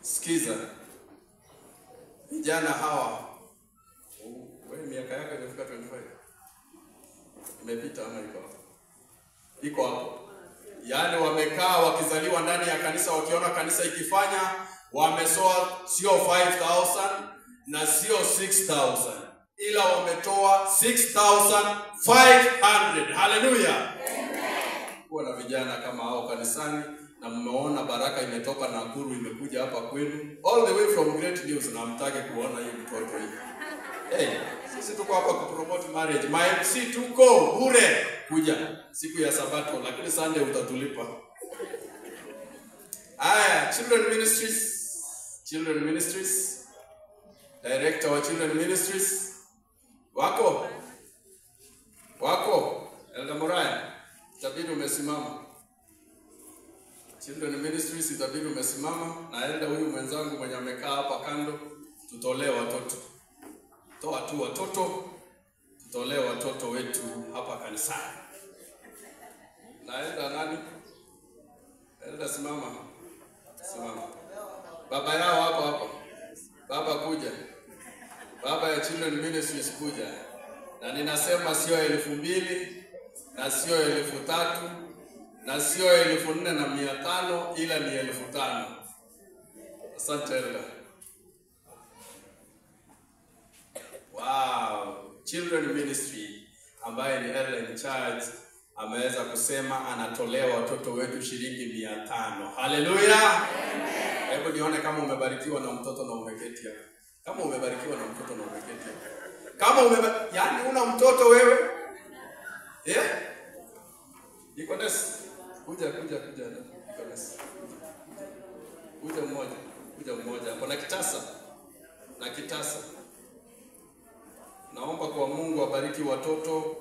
Sikiza. Vijana hawa. Wewe miaka yako imefika 25. Imepita ama iko hapo? Iko hapo. Yaani wamekaa wakizaliwa ndani ya kanisa wakiona kanisa ikifanya, wamesoa sio 5,000 na sio 6,000. Ila wametoa 6,500. Hallelujah. Amen. Kuna vijana kama hao kanisani na mmeona baraka imetoka Nakuru imekuja hapa kwenu all the way from Great News na mtake kuona hii mtoto hii. Sisi tuko hapa kupromote marriage. My MC tuko bure kuja siku ya Sabato lakini Sunday utatulipa. Children Ministries. Director wa Children Ministries. Wako? Elder Moraya, itabidi umesimama. Children Ministries itabidi umesimama na Elder huyu mwenzangu mwenye amekaa hapa kando, tutolee watoto. Toa tu watoto, tutolee watoto wetu hapa kanisani. Na Elder nani? Elder simama. Baba yao hapa. Baba kuja. Baba ya Children Ministries kuja. Na ninasema sio 2,000 na sio 3,000 na sio 4,500 ila ni 5,000. Asante Elda. Wow. Children Ministry ambaye ni Elda in charge ameweza kusema anatolea watoto wetu shilingi 500. Hallelujah. Amen. Hebu nione kama umebarikiwa na mtoto na umeketi hapa. Kama umebarikiwa na mtoto na umeketi hapa. Yaani una mtoto wewe? Nicodemus, kuja. Nicodemus. Kuja mmoja. Hapo na kitasa. Naomba kwa Mungu abariki watoto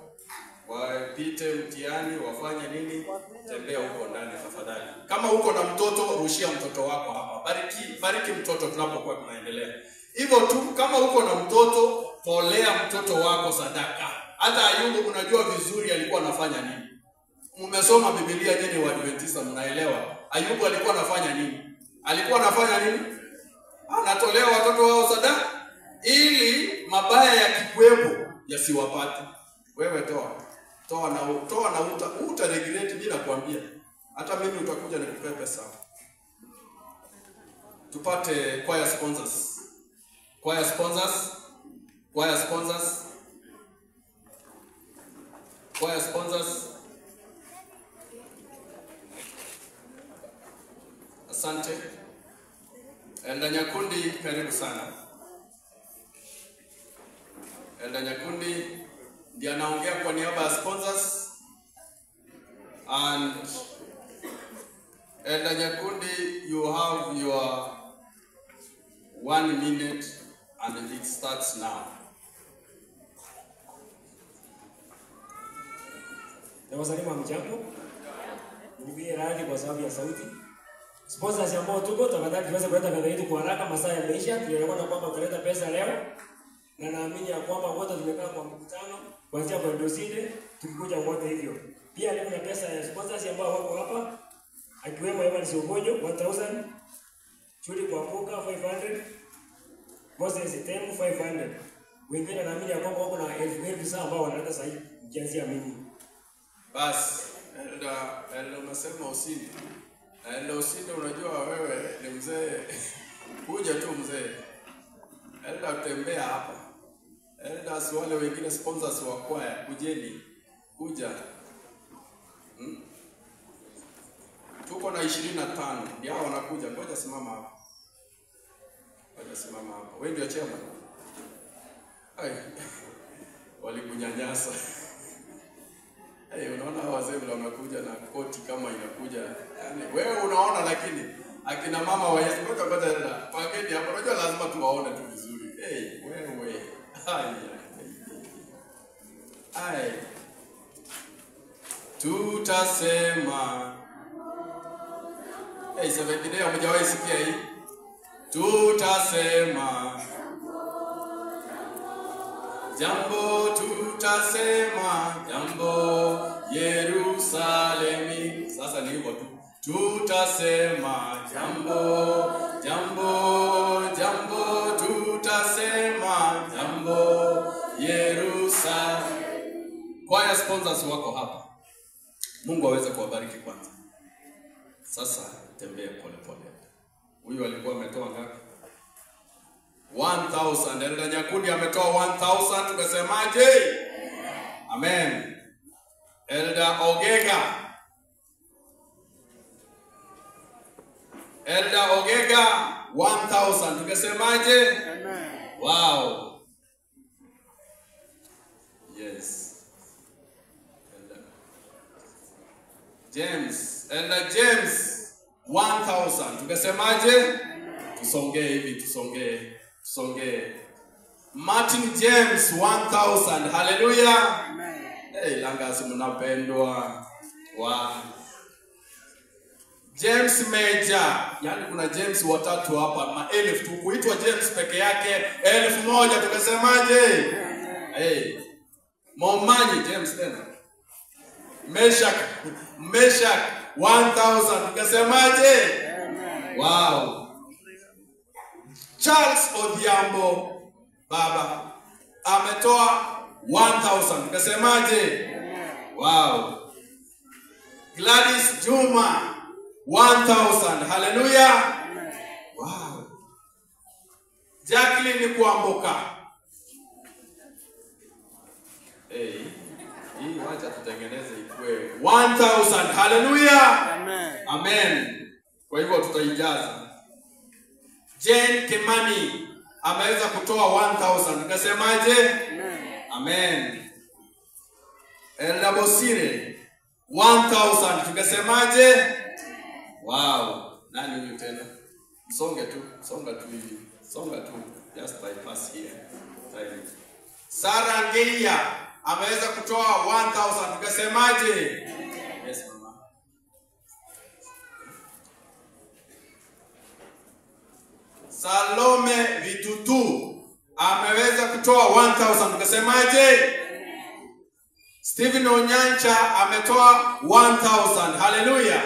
wapite mtihani, wafanye nini? Tembea huko ndani tafadhali. Kama uko na mtoto, rushia mtoto wako hapa. Bariki mtoto tunapokuwa tunaendelea. Hivyo tu, kama uko na mtoto, tolea mtoto wako sadaka. Hata Ayubu unajua vizuri alikuwa anafanya nini. Mmesoma Biblia nyinyi wa Adventista mnaelewa. Ayubu alikuwa anafanya nini? Anatolea watoto wao sadaka ili mabaya yakikuwepo yasiwapate. Wewe toa na utaregret bila kuambia. Hata mimi utakuja nikupe pesa. Tupate choir sponsors. Asante. Elda Nyakundi, karibu sana. Elda Nyakundi ndiye anaongea kwa niaba ya sponsors. And Elda Nyakundi, you have your 1 minute and it starts now. Nawasalimu mjambo. Niwie radhi kwa sababu ya sauti. Sponsors ambao tuko tafadhali tuweze kuleta fedha yetu kwa haraka, masaa yameisha. Tunaona kwamba utaleta pesa leo. Na naamini ya kwamba wote tumekaa kwa mkutano kuanzia kwa doside tukikuja wote hivyo. Pia leo na pesa ya sponsors ambao wako hapa akiwemo Evans Ogonyo 1000, Chuli kwa Mboka 500. Moses Temu 500. Wengine naamini ya kwamba wako na 1000 sana ambao wanaleta sahihi kianzia mimi. Basi, Elda unasema usindi. Elda usindi, unajua wewe ni mzee. Kuja tu mzee. Elda utembea hapa. Elda si wale wengine sponsors wa kwaya, kujeni. Kuja. Tuko na 25. Ndio wanakuja. Ngoja simama hapa. Ngoja simama hapa. Wewe ndio chema. Ai. Walikunyanyasa. Unaona wazee vile wanakuja na koti kama inakuja. Yaani wewe unaona, lakini akina mama wa Yesu ngoja pageni hapo. Unajua lazima tuwaone tu vizuri. Wewe. Ai. Tutasema. Seventine hamjawahi sikia hii? Tutasema. Jambo tutasema, jambo Yerusalemi. Sasa ni hivyo tu. Tutasema jambo, tutasema jambo Yerusalemi. Choir sponsors wako hapa. Mungu aweze kuwabariki kwanza. Sasa tembea pole pole. Huyu alikuwa ametoa ngapi? 1000. Elda Nyakundi ametoa 1000. Tukasemaje? Amen. Elda Ogega 1000. Tukasemaje? Amen. Wow. Yes. Elda James 1000. Tukasemaje? Tusongee hivi, tusongee. Martin James 1000. Hallelujah. Amen. Langasi mnapendwa. James Major. Yaani kuna James watatu hapa, maelfu tu. Kuitwa James peke yake 1000. Tukasemaje? Momanyi James tena. Meshak 1000. Tukasemaje? Wow. Charles Odhiambo baba ametoa 1000. Tukasemaje? Wow. Gladys Juma 1000. Hallelujah. Wow. Jacqueline Kuamboka. Hii wacha tutengeneze ikue 1000. Hallelujah. Amen. Kwa hivyo tutaijaza. Jane Kimani ameweza kutoa 1000. Tukasemaje? Amen. Elda Bosire 1000. Tukasemaje? Wow. Nani huyu tena? Songa tu hivi. Just bypass here. Sarah Ngeia ameweza kutoa 1000. Tukasemaje? Yes mama. Salome Vitutu ameweza kutoa 1000. Tukasemaje? Stephen Onyancha ametoa 1000. Hallelujah.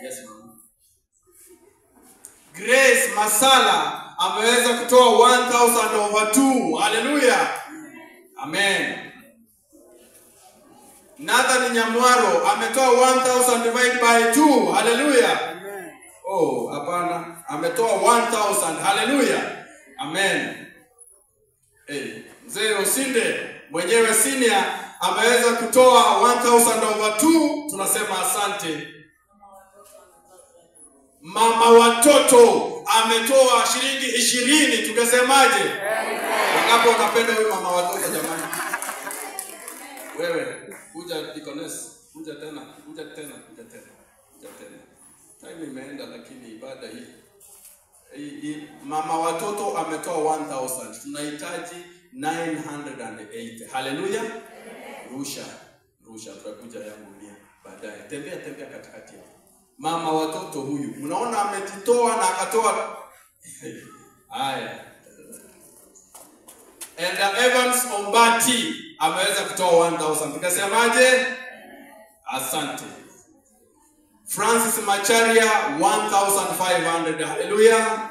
Yes mama. Grace Masala ameweza kutoa 1000/2. Hallelujah. Amen. Nathan Nyamwaro ametoa 1000 divided by 2. Hallelujah. Amen. Hapana. Ametoa 1000. Hallelujah. Amen. Mzee Osinde mwenyewe senior ameweza kutoa 1000/2. Tunasema asante. Mama watoto ametoa shilingi 20. Tukasemaje? Hapo unapenda wewe mama watoto jamani. Wewe kuja deaconess, kuja tena. Time imeenda lakini ibada hii mama watoto ametoa 1000. Tunahitaji 980. Hallelujah. Rusha tutakuja yangu mia baadaye. Tembea katikati. Mama watoto huyu, mnaona amejitoa na akatoa. Haya. Elda Evans Ombati ameweza kutoa 1000. Tukasemaje? Asante. Francis Macharia 1500. Hallelujah.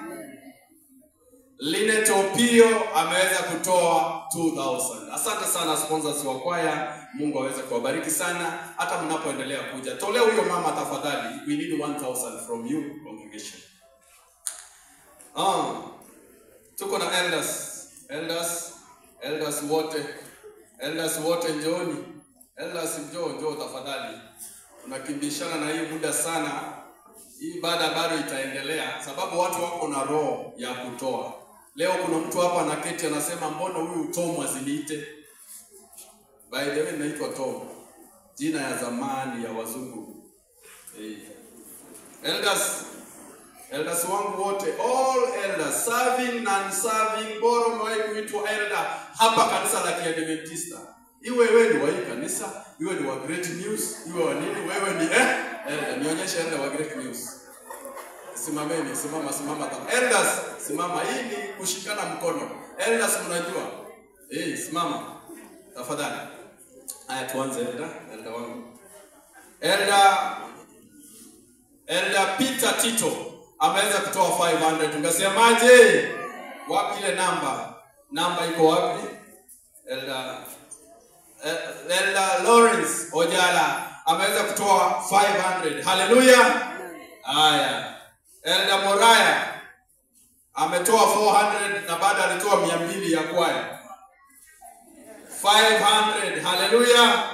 Linet Opio ameweza kutoa 2000. Asante sana sponsors wa kwaya. Mungu aweze kuwabariki sana hata mnapoendelea kuja. Tolea huyo mama tafadhali. We need 1000 from you congregation. Tuko na elders wote njooni. Elders njoo tafadhali. Tunakimbishana na hii muda sana. Hii baada bado itaendelea sababu watu wako na roho ya kutoa. Leo kuna mtu hapa anaketi anasema mbona huyu Tom aziniite? By the way naitwa Tom. Jina ya zamani ya wazungu. Elders wangu wote, all elders, serving, non-serving, bora mwae kuitwa elder hapa kanisa la Kiadventista. Iwe wewe ni wa hii kanisa, iwe ni wa Great News, iwe wa nini, wewe ni elder. Nionyeshe elder wa Great News. Simameni, simama. Elders, simama. Hii ni kushikana mkono. Elders mnajua. Simama. Tafadhali. Haya tuanze elder wangu. Elder Peter Tito ameweza kutoa 500. Ungesemaje? Wapi ile namba? Namba iko wapi? Elder Lawrence Ojala ameweza kutoa 500. Hallelujah. Haya. Elder Moraya ametoa 400 na baada alitoa 200 ya kwaya. 500. Hallelujah.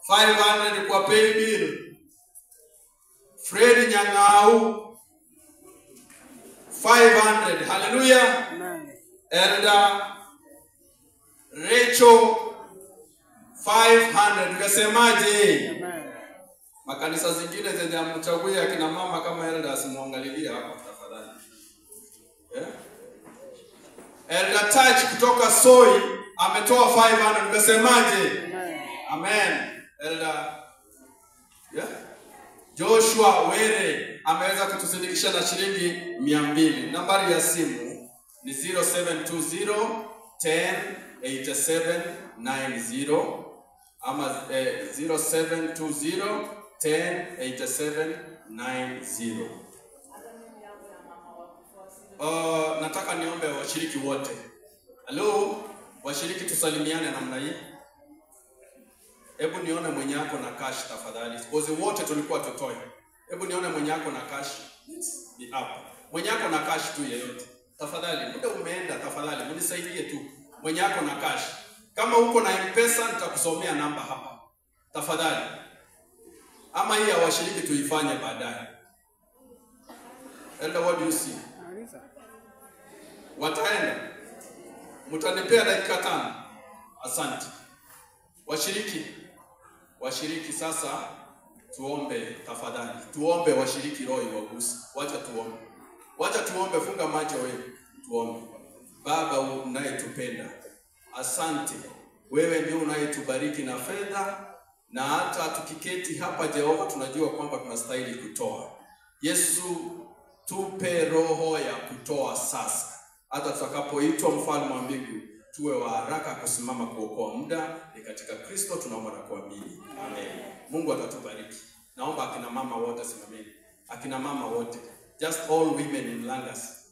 500 kwa pay bill. Fred Nyang'au 500. Hallelujah. Elder Rachel 500. Ungesemaje? Makanisa zingine zenye amchagua akina mama kama elders muangalilie hapa tafadhali. Elder Touch kutoka Soi ametoa 500. Ungesemaje? Amen. Elder Joshua Were ameweza kutusindikisha na shilingi 200. Nambari ya simu ni 0720 10 87 90 ama 0720 10 87 90. Nataka niombe washiriki wote. Hello, washiriki tusalimiane namna hii. Hebu nione mwenye yako na cash tafadhali. Because wote tulikuwa tutoe. Hebu nione mwenye yako na cash. Ni hapa. Mwenye yako na cash tu yeyote. Tafadhali, muda umeenda tafadhali, mnisaidie tu. Mwenye yako na cash. Kama uko na M-Pesa nitakusomea namba hapa. Tafadhali. Ama hii ya washiriki tuifanye baadaye. Elder, what do you see? Wataenda. Mtanipea dakika 5. Asante. Washiriki sasa tuombe tafadhali. Tuombe washiriki roho iwagusa. Wacha tuombe, funga macho wewe. Tuombe. Baba unayetupenda. Asante. Wewe ndio unayetubariki na fedha na hata tukiketi hapa Jehova tunajua kwamba tunastahili kutoa. Yesu tupe roho ya kutoa sasa. Hata tutakapoitwa mfalme wa mbingu tuwe wa haraka kusimama kuokoa muda. Ni katika Kristo tunaomba na kuamini. Amen. Mungu atatubariki. Naomba akina mama wote simameni. Akina mama wote. Just all women in Langas.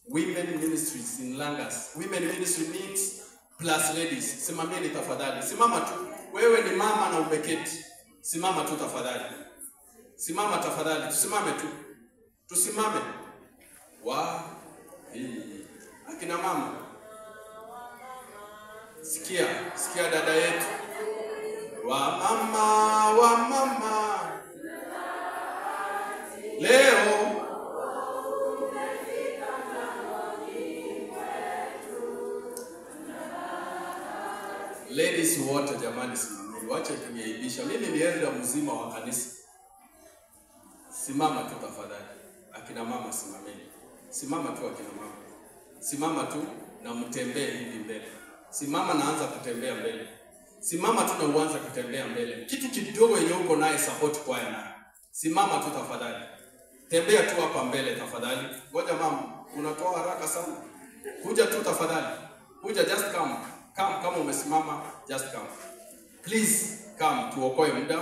Women ministries in Langas. Women ministry means plus ladies. Simameni tafadhali. Simama tu. Wewe ni mama na umeketi. Simama tu tafadhali. Simama tafadhali. Tusimame tu. Tusimame. Akina mama. Sikia dada yetu. Wa mama. Leo ladies wote jamani simameni. Wacha kuniaibisha. Mimi ni elder mzima wa kanisa. Simama tu tafadhali. Akina mama simameni. Simama tu akina mama. Simama tu na mtembee hivi mbele. Simama na anza kutembea mbele. Simama tu na uanze kutembea mbele. Kitu kidogo yenye uko naye support kwaya naye. Simama tu tafadhali. Tembea tu hapa mbele tafadhali. Ngoja mama, unatoa haraka sana. Kuja tu tafadhali. Kuja, just come. Come kama umesimama, just come. Please come tuokoe muda.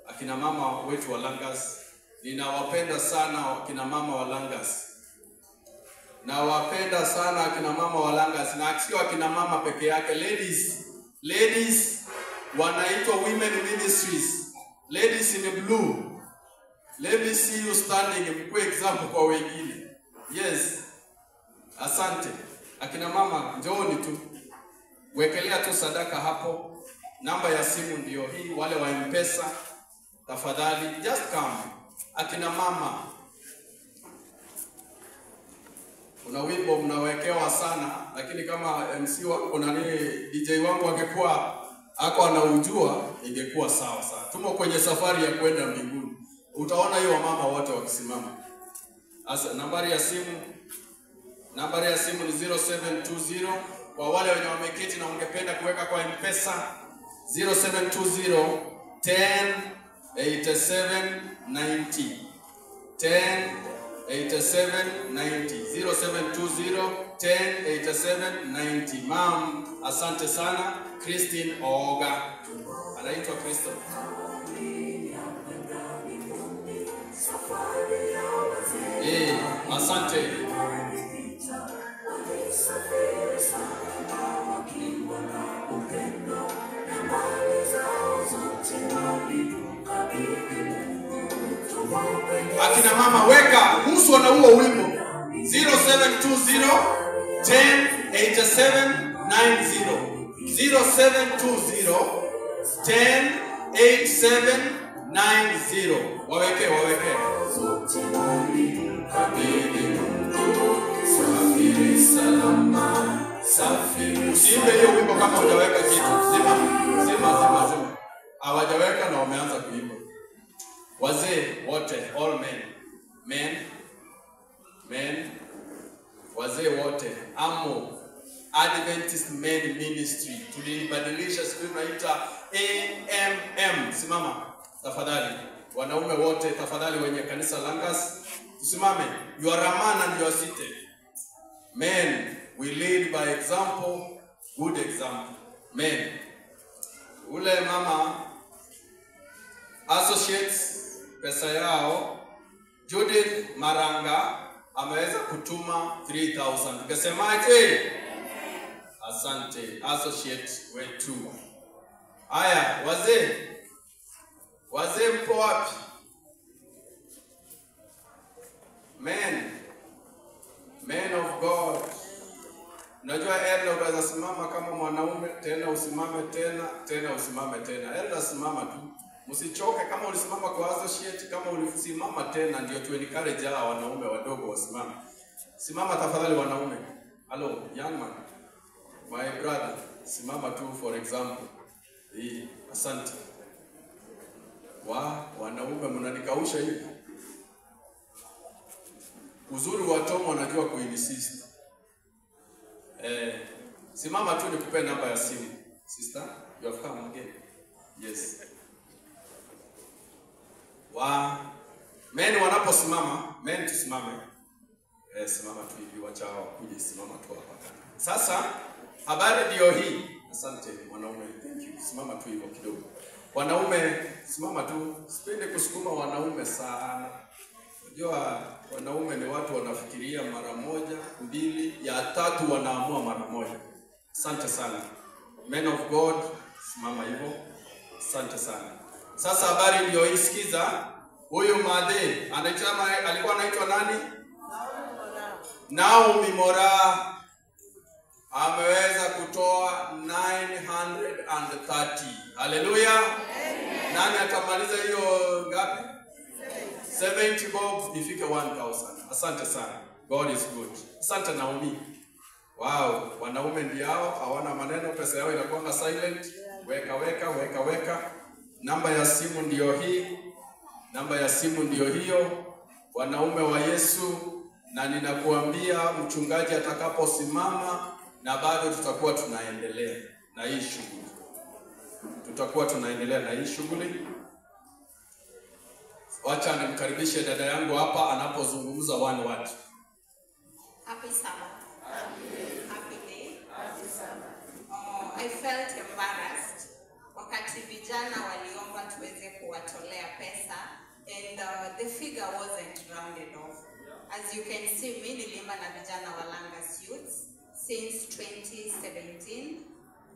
Akina mama wetu wa Langas, Ninawapenda sana kina mama wa Langas. Nawapenda sana kina mama wa Langas, na sio kina mama peke yake. Ladies wanaitwa women ministries. Ladies in blue. Let me see you standing, mkue example kwa wengine. Yes. Asante. Akina mama njooni tu. Wekelea tu sadaka hapo. Namba ya simu ndio hii, wale wa M-Pesa tafadhali just come. Akina mama, kuna wimbo mnawekewa sana, lakini kama MC wangu na DJ wangu angekuwa ako anaujua ingekuwa sawa sana. Tumo kwenye safari ya kwenda mbinguni. Utaona hiyo wamama wote wakisimama. Asa nambari ya simu ni 0720 kwa wale wenye wameketi na ungependa kuweka kwa M-Pesa 0720 10 87 90 10 87 90 0720 10 87 90. Ma'am, asante sana. Christine Oga anaitwa Crystal. Asante. Akina mama weka uso na huo wimbo 0720 10 87 90 0720 10 87 90. Waweke safiri salama, safiri. Usiimbe hiyo wimbo kama hujaweka kitu. Zima. Hawajaweka na wameanza kuimba. Wazee wote, all men, wazee wote, Amo Adventist Men Ministry, tulibadilisha siku tunaita AMM. Simama tafadhali, wanaume wote tafadhali, wenye kanisa Langas tusimame. You are a man and you are seated. Men, we lead by example, good example. Men, ule mama associates pesa yao Judith Maranga ameweza kutuma 3000. Ukasemaje? Asante associate wetu. Haya, wazee mpo wapi? Men of God. Unajua elder unaweza simama kama mwanaume, tena usimame tena usimame tena. Elder simama tu. Msichoke kama ulisimama kwa associate, kama ulisimama tena ndio tu encourage hawa wanaume wadogo wasimame. Simama tafadhali wanaume. Hello, young man. My brother, simama tu for example. Asante. Wanaume mnanikausha hivi. Uzuri wa Tom wanajua kuinsist. Simama tu nikupe namba ya simu. Sister, you have come again. Yes. Men wanaposimama, men tusimame. Simama tu hivi, wacha kuje simama tu hapa. Sasa habari ndio hii. Asante wanaume. Thank you. Simama tu hivyo kidogo. Wanaume simama tu. Sipende kusukuma wanaume sana. Unajua wanaume ni watu wanafikiria mara moja, mbili, ya tatu wanaamua mara moja. Asante sana. Men of God, simama hivyo. Asante sana. Sasa habari ndio hii, sikiza. Huyu madhe alikuwa anaitwa nani? Naomi Mora ameweza kutoa 930. Haleluya. Nani atamaliza hiyo ngapi? 70 bob ifike 1000. Asante sana. God is good. Asante Naomi. Wow, wanaume ndio hao, hawana maneno, pesa yao inakuwa silent. Weka. Namba ya simu ndio hii. Namba ya simu ndio hiyo. Wanaume wa Yesu, na ninakuambia mchungaji atakaposimama na bado tutakuwa tunaendelea na hii shughuli. Wacha nimkaribishe dada yangu hapa anapozungumza one word. Happy summer. Happy day. I felt embarrassed wakati vijana waliomba tuweze kuwatolea pesa and the figure wasn't rounded off. As you can see, mimi nilimba na vijana wa Langas Youths since 2017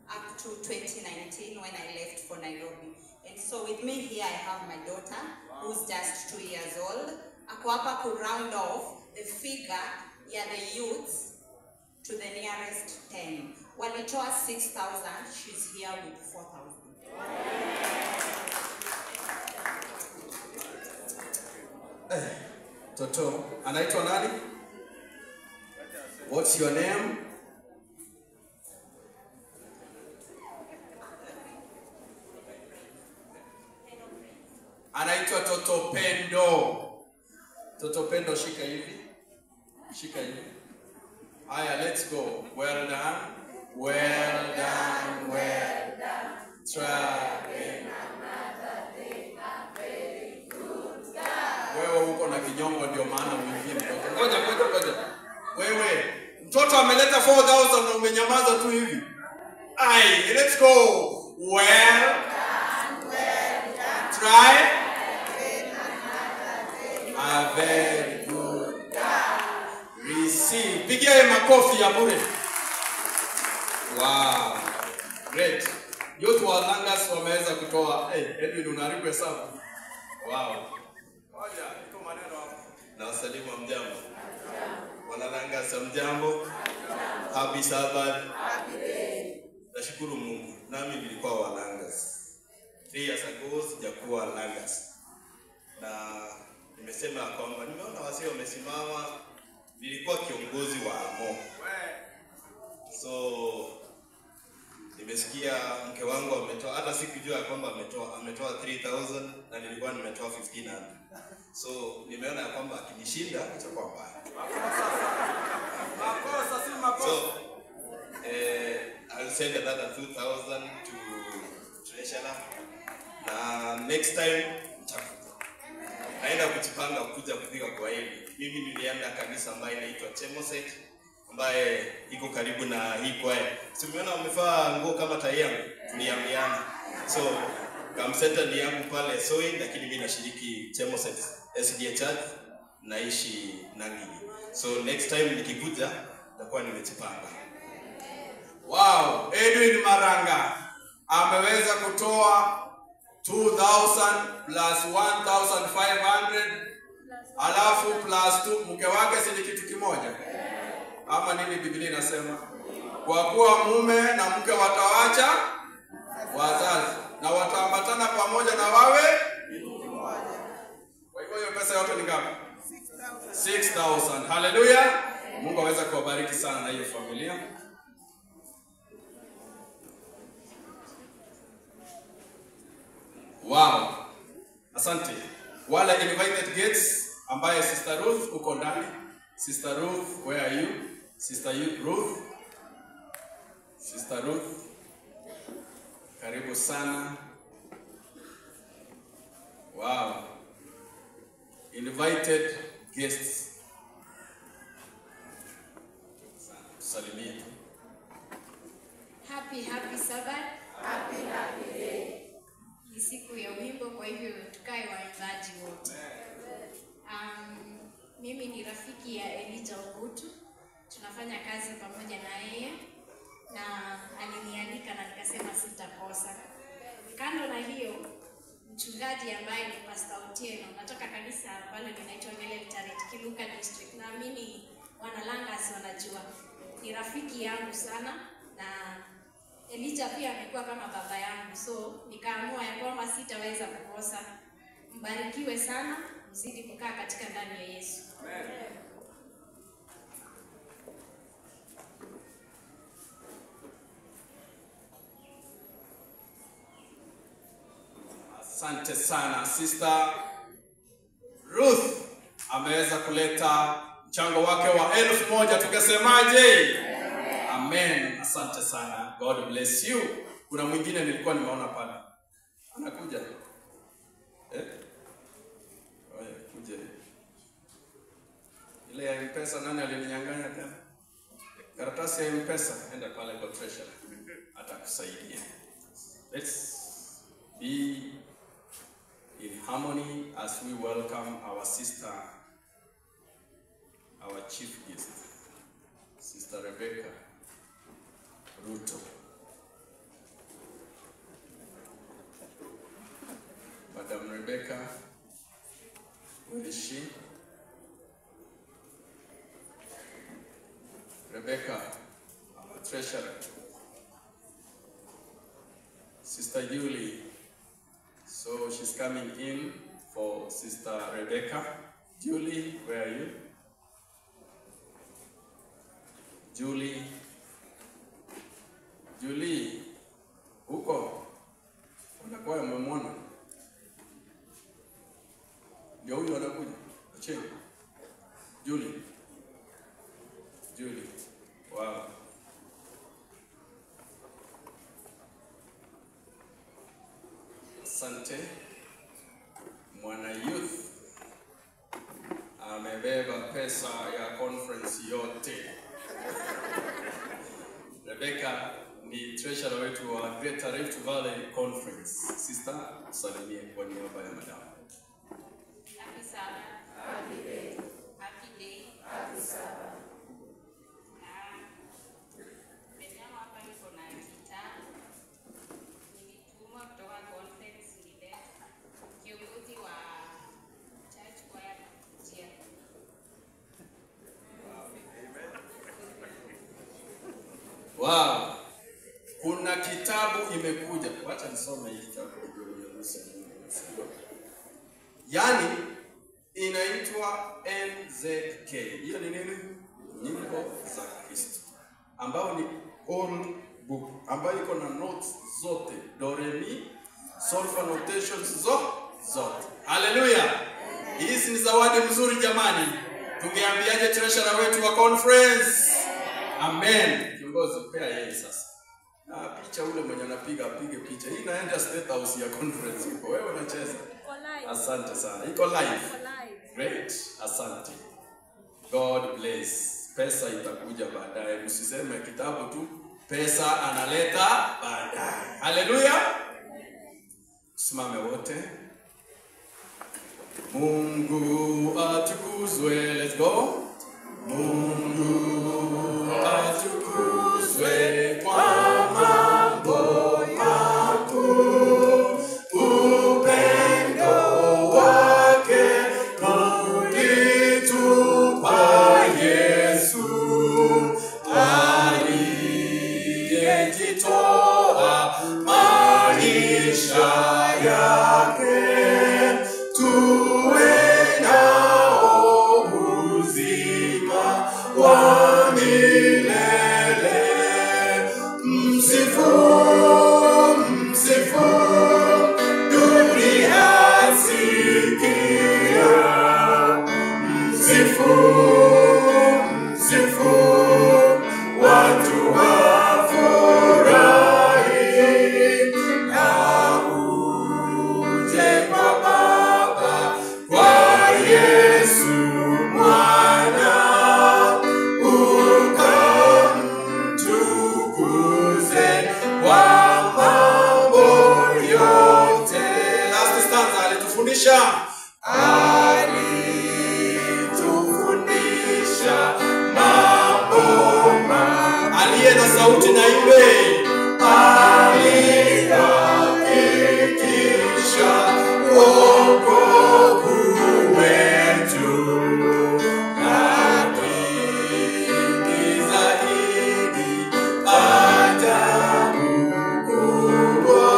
up to 2019 when I left for Nairobi. And so with me here I have my daughter who's just 2 years old. Ako hapa to round off the figure ya the youths to the nearest 10. Walitoa 6,000, she's here with 4,000. Toto, anaitwa nani? What's your name? Anaitwa Toto Pendo. Toto Pendo, shika hivi. Shika hivi. Aya, let's go. Well done. Well done. Well done. Try. Wewe uko na kinyongo ndio maana mwingine mtoto. Ngoja. Wewe, mtoto ameleta 4,000 na umenyamaza tu hivi. Ai, let's go. Well done. Well done. Try. A very good. Receive. Pigia yeye makofi ya bure. Wow. Great. Yote wa Langas wameweza kutoa. Edwin unaharibu hesabu. Wow. Ngoja, iko maneno hapo. Na wasalimu mjambo. Wana Langas mjambo. Happy Sabbath. Happy day. Nashukuru Mungu. Nami nilikuwa wa Langas. 3 years ago sijakuwa Langas. Na nimesema kwamba nimeona wasio wamesimama, nilikuwa kiongozi wa AMO. So nimesikia mke wangu ametoa, hata sikujua kwamba ametoa 3,000 na nilikuwa nimetoa 1,500. So nimeona kwamba akinishinda itakuwa mbaya. Makosa si makosa. So I'll send another 2,000 to treasurer. Na next time naenda kujipanga kuja kufika kwa hili. Mimi nilienda kanisa ambayo inaitwa Chemoset ambaye iko karibu na hii kwaya. Simeona wamevaa nguo kama tai yangu, tuliambiana. So kamsenta ni yangu pale Soi, lakini mimi nashiriki Chemoset SDA Church, naishi Nangini. So next time nikikuja nitakuwa nimejipanga. Wow, Edwin Maranga ameweza kutoa 2,000 plus 1,500 alafu plus 2, mke wake si ni kitu kimoja? Ama nini Biblia inasema? Kwa kuwa mume na mke watawacha wazazi na wataambatana pamoja na wawe mmoja. Kwa hivyo hiyo pesa yote ni ngapi? 6,000. Haleluya. Mungu aweza kuwabariki sana na hiyo familia. Wow. Asante. Wale invited guests ambaye Sister Ruth uko ndani. Sister Ruth, where are you? Sister Ruth. Sister Ruth. Karibu sana. Wow. Invited guests. Salimia. Happy Sabbath. Happy day. Ni siku ya wimbo, kwa hivyo tukae waimbaji wote. Mimi ni rafiki ya Elijah Ogutu. Tunafanya kazi pamoja na yeye na alinialika na nikasema sitakosa. Kando na hiyo, mchungaji ambaye ni Pastor Otieno, natoka kanisa pale linaitwa Gelel Tarit, Kiluka District. Naamini wana Langas wanajua. Ni rafiki yangu sana na Elijah pia amekuwa kama baba yangu, so nikaamua ya kwamba sitaweza kukosa. Mbarikiwe sana, mzidi kukaa katika ndani ya Yesu. Amen. Asante sana. Sister Ruth ameweza kuleta mchango wake wa 1,000, tukasemaje? Amen. Asante sana. God bless you. Kuna mwingine nilikuwa nimeona pale. Anakuja. Oye, kuja. Ile ya M-Pesa nani alininyang'anya tena? Karatasi ya M-Pesa, enda pale kwa treasurer. Atakusaidia. Let's be in harmony as we welcome our sister, our chief guest, Sister Rebecca Ruto. Madam Rebecca, where is she? Rebecca, our treasurer. Sister Julie, so she's coming in for Sister Rebecca. Julie, where are you? Julie, huko unakuwa umemwona? Ndio huyo anakuja. Acheni. Julie. Wow. Asante. Mwana youth amebeba pesa ya conference yote. Rebecca ni treasurer wetu wa Greater Rift Valley Conference. Sister, salimie kwa niaba ya madam. Happy Sabbath. Happy day. Happy day. Happy Sabbath. Mwenyewe hapa niko na kitabu. Nilitumwa kutoka conference ile. Kiongozi wa church choir kutia. Wow. Kuna kitabu imekuja. Wacha nisome hii kitabu. Yaani inaitwa NZK. Hiyo ni nini? Nyimbo za Kristo. Ambao ni old book. Ambayo iko na notes zote. Do, re, mi, solfa notations zote. Hallelujah. Hizi ni zawadi mzuri jamani. Tungeambiaje treasurer wetu wa conference? Amen. Kiongozi pea yeye sasa. Na picha ule mwenye anapiga apige picha. Hii inaenda State House ya conference huko. Wewe unacheza. Asante sana. Iko live. Great. Asante. God bless. Pesa itakuja baadaye. Msiseme kitabu tu. Pesa analeta baadaye. Hallelujah. Simame wote. Mungu atukuzwe. Let's go. Mungu atukuzwe kwa mambo makuu, upendo wake ulitupa Yesu, aliyejitoa maisha yake tuwe nao uzima wa milele. Msifu, msifu, dunia sikia. Msifu, msifu, watu wafurahi. Na uje kwa Baba, kwa Yesu mwana, ukamtukuze kwa mambo yote. Last stanza alitufundisha. Alitufundisha mambo aliye na sauti na imbe. Alihakikisha wokovu wetu. Lakini zaidi ajabu kubwa,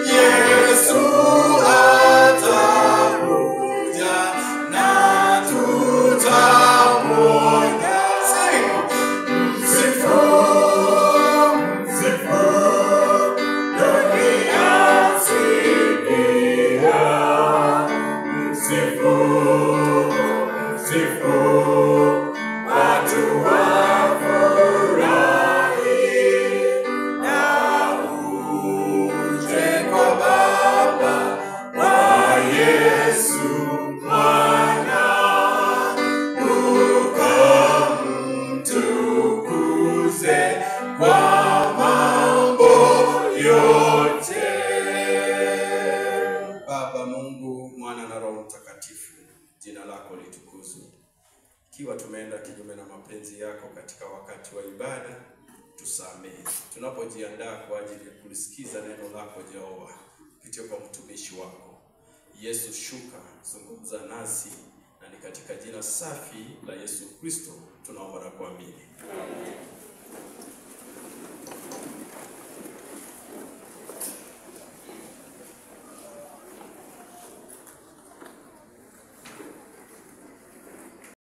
Yesu atakuja na tutamwona. Msifu, msifu, dunia sikia. Msifu, msifu, watu wafurahi. Na uje kwa Baba, kwa Yesu mwana, ukamtukuze kwa mambo yote. Baba Mungu na Roho Mtakatifu, jina lako litukuzwe. Ikiwa tumeenda kinyume na mapenzi yako katika wakati wa ibada, tusamehe. Tunapojiandaa kwa ajili ya kulisikiza neno lako Jehova, kupitia kwa mtumishi wako Yesu, shuka, zungumza nasi, na ni katika jina safi la Yesu Kristo tunaomba na kuamini.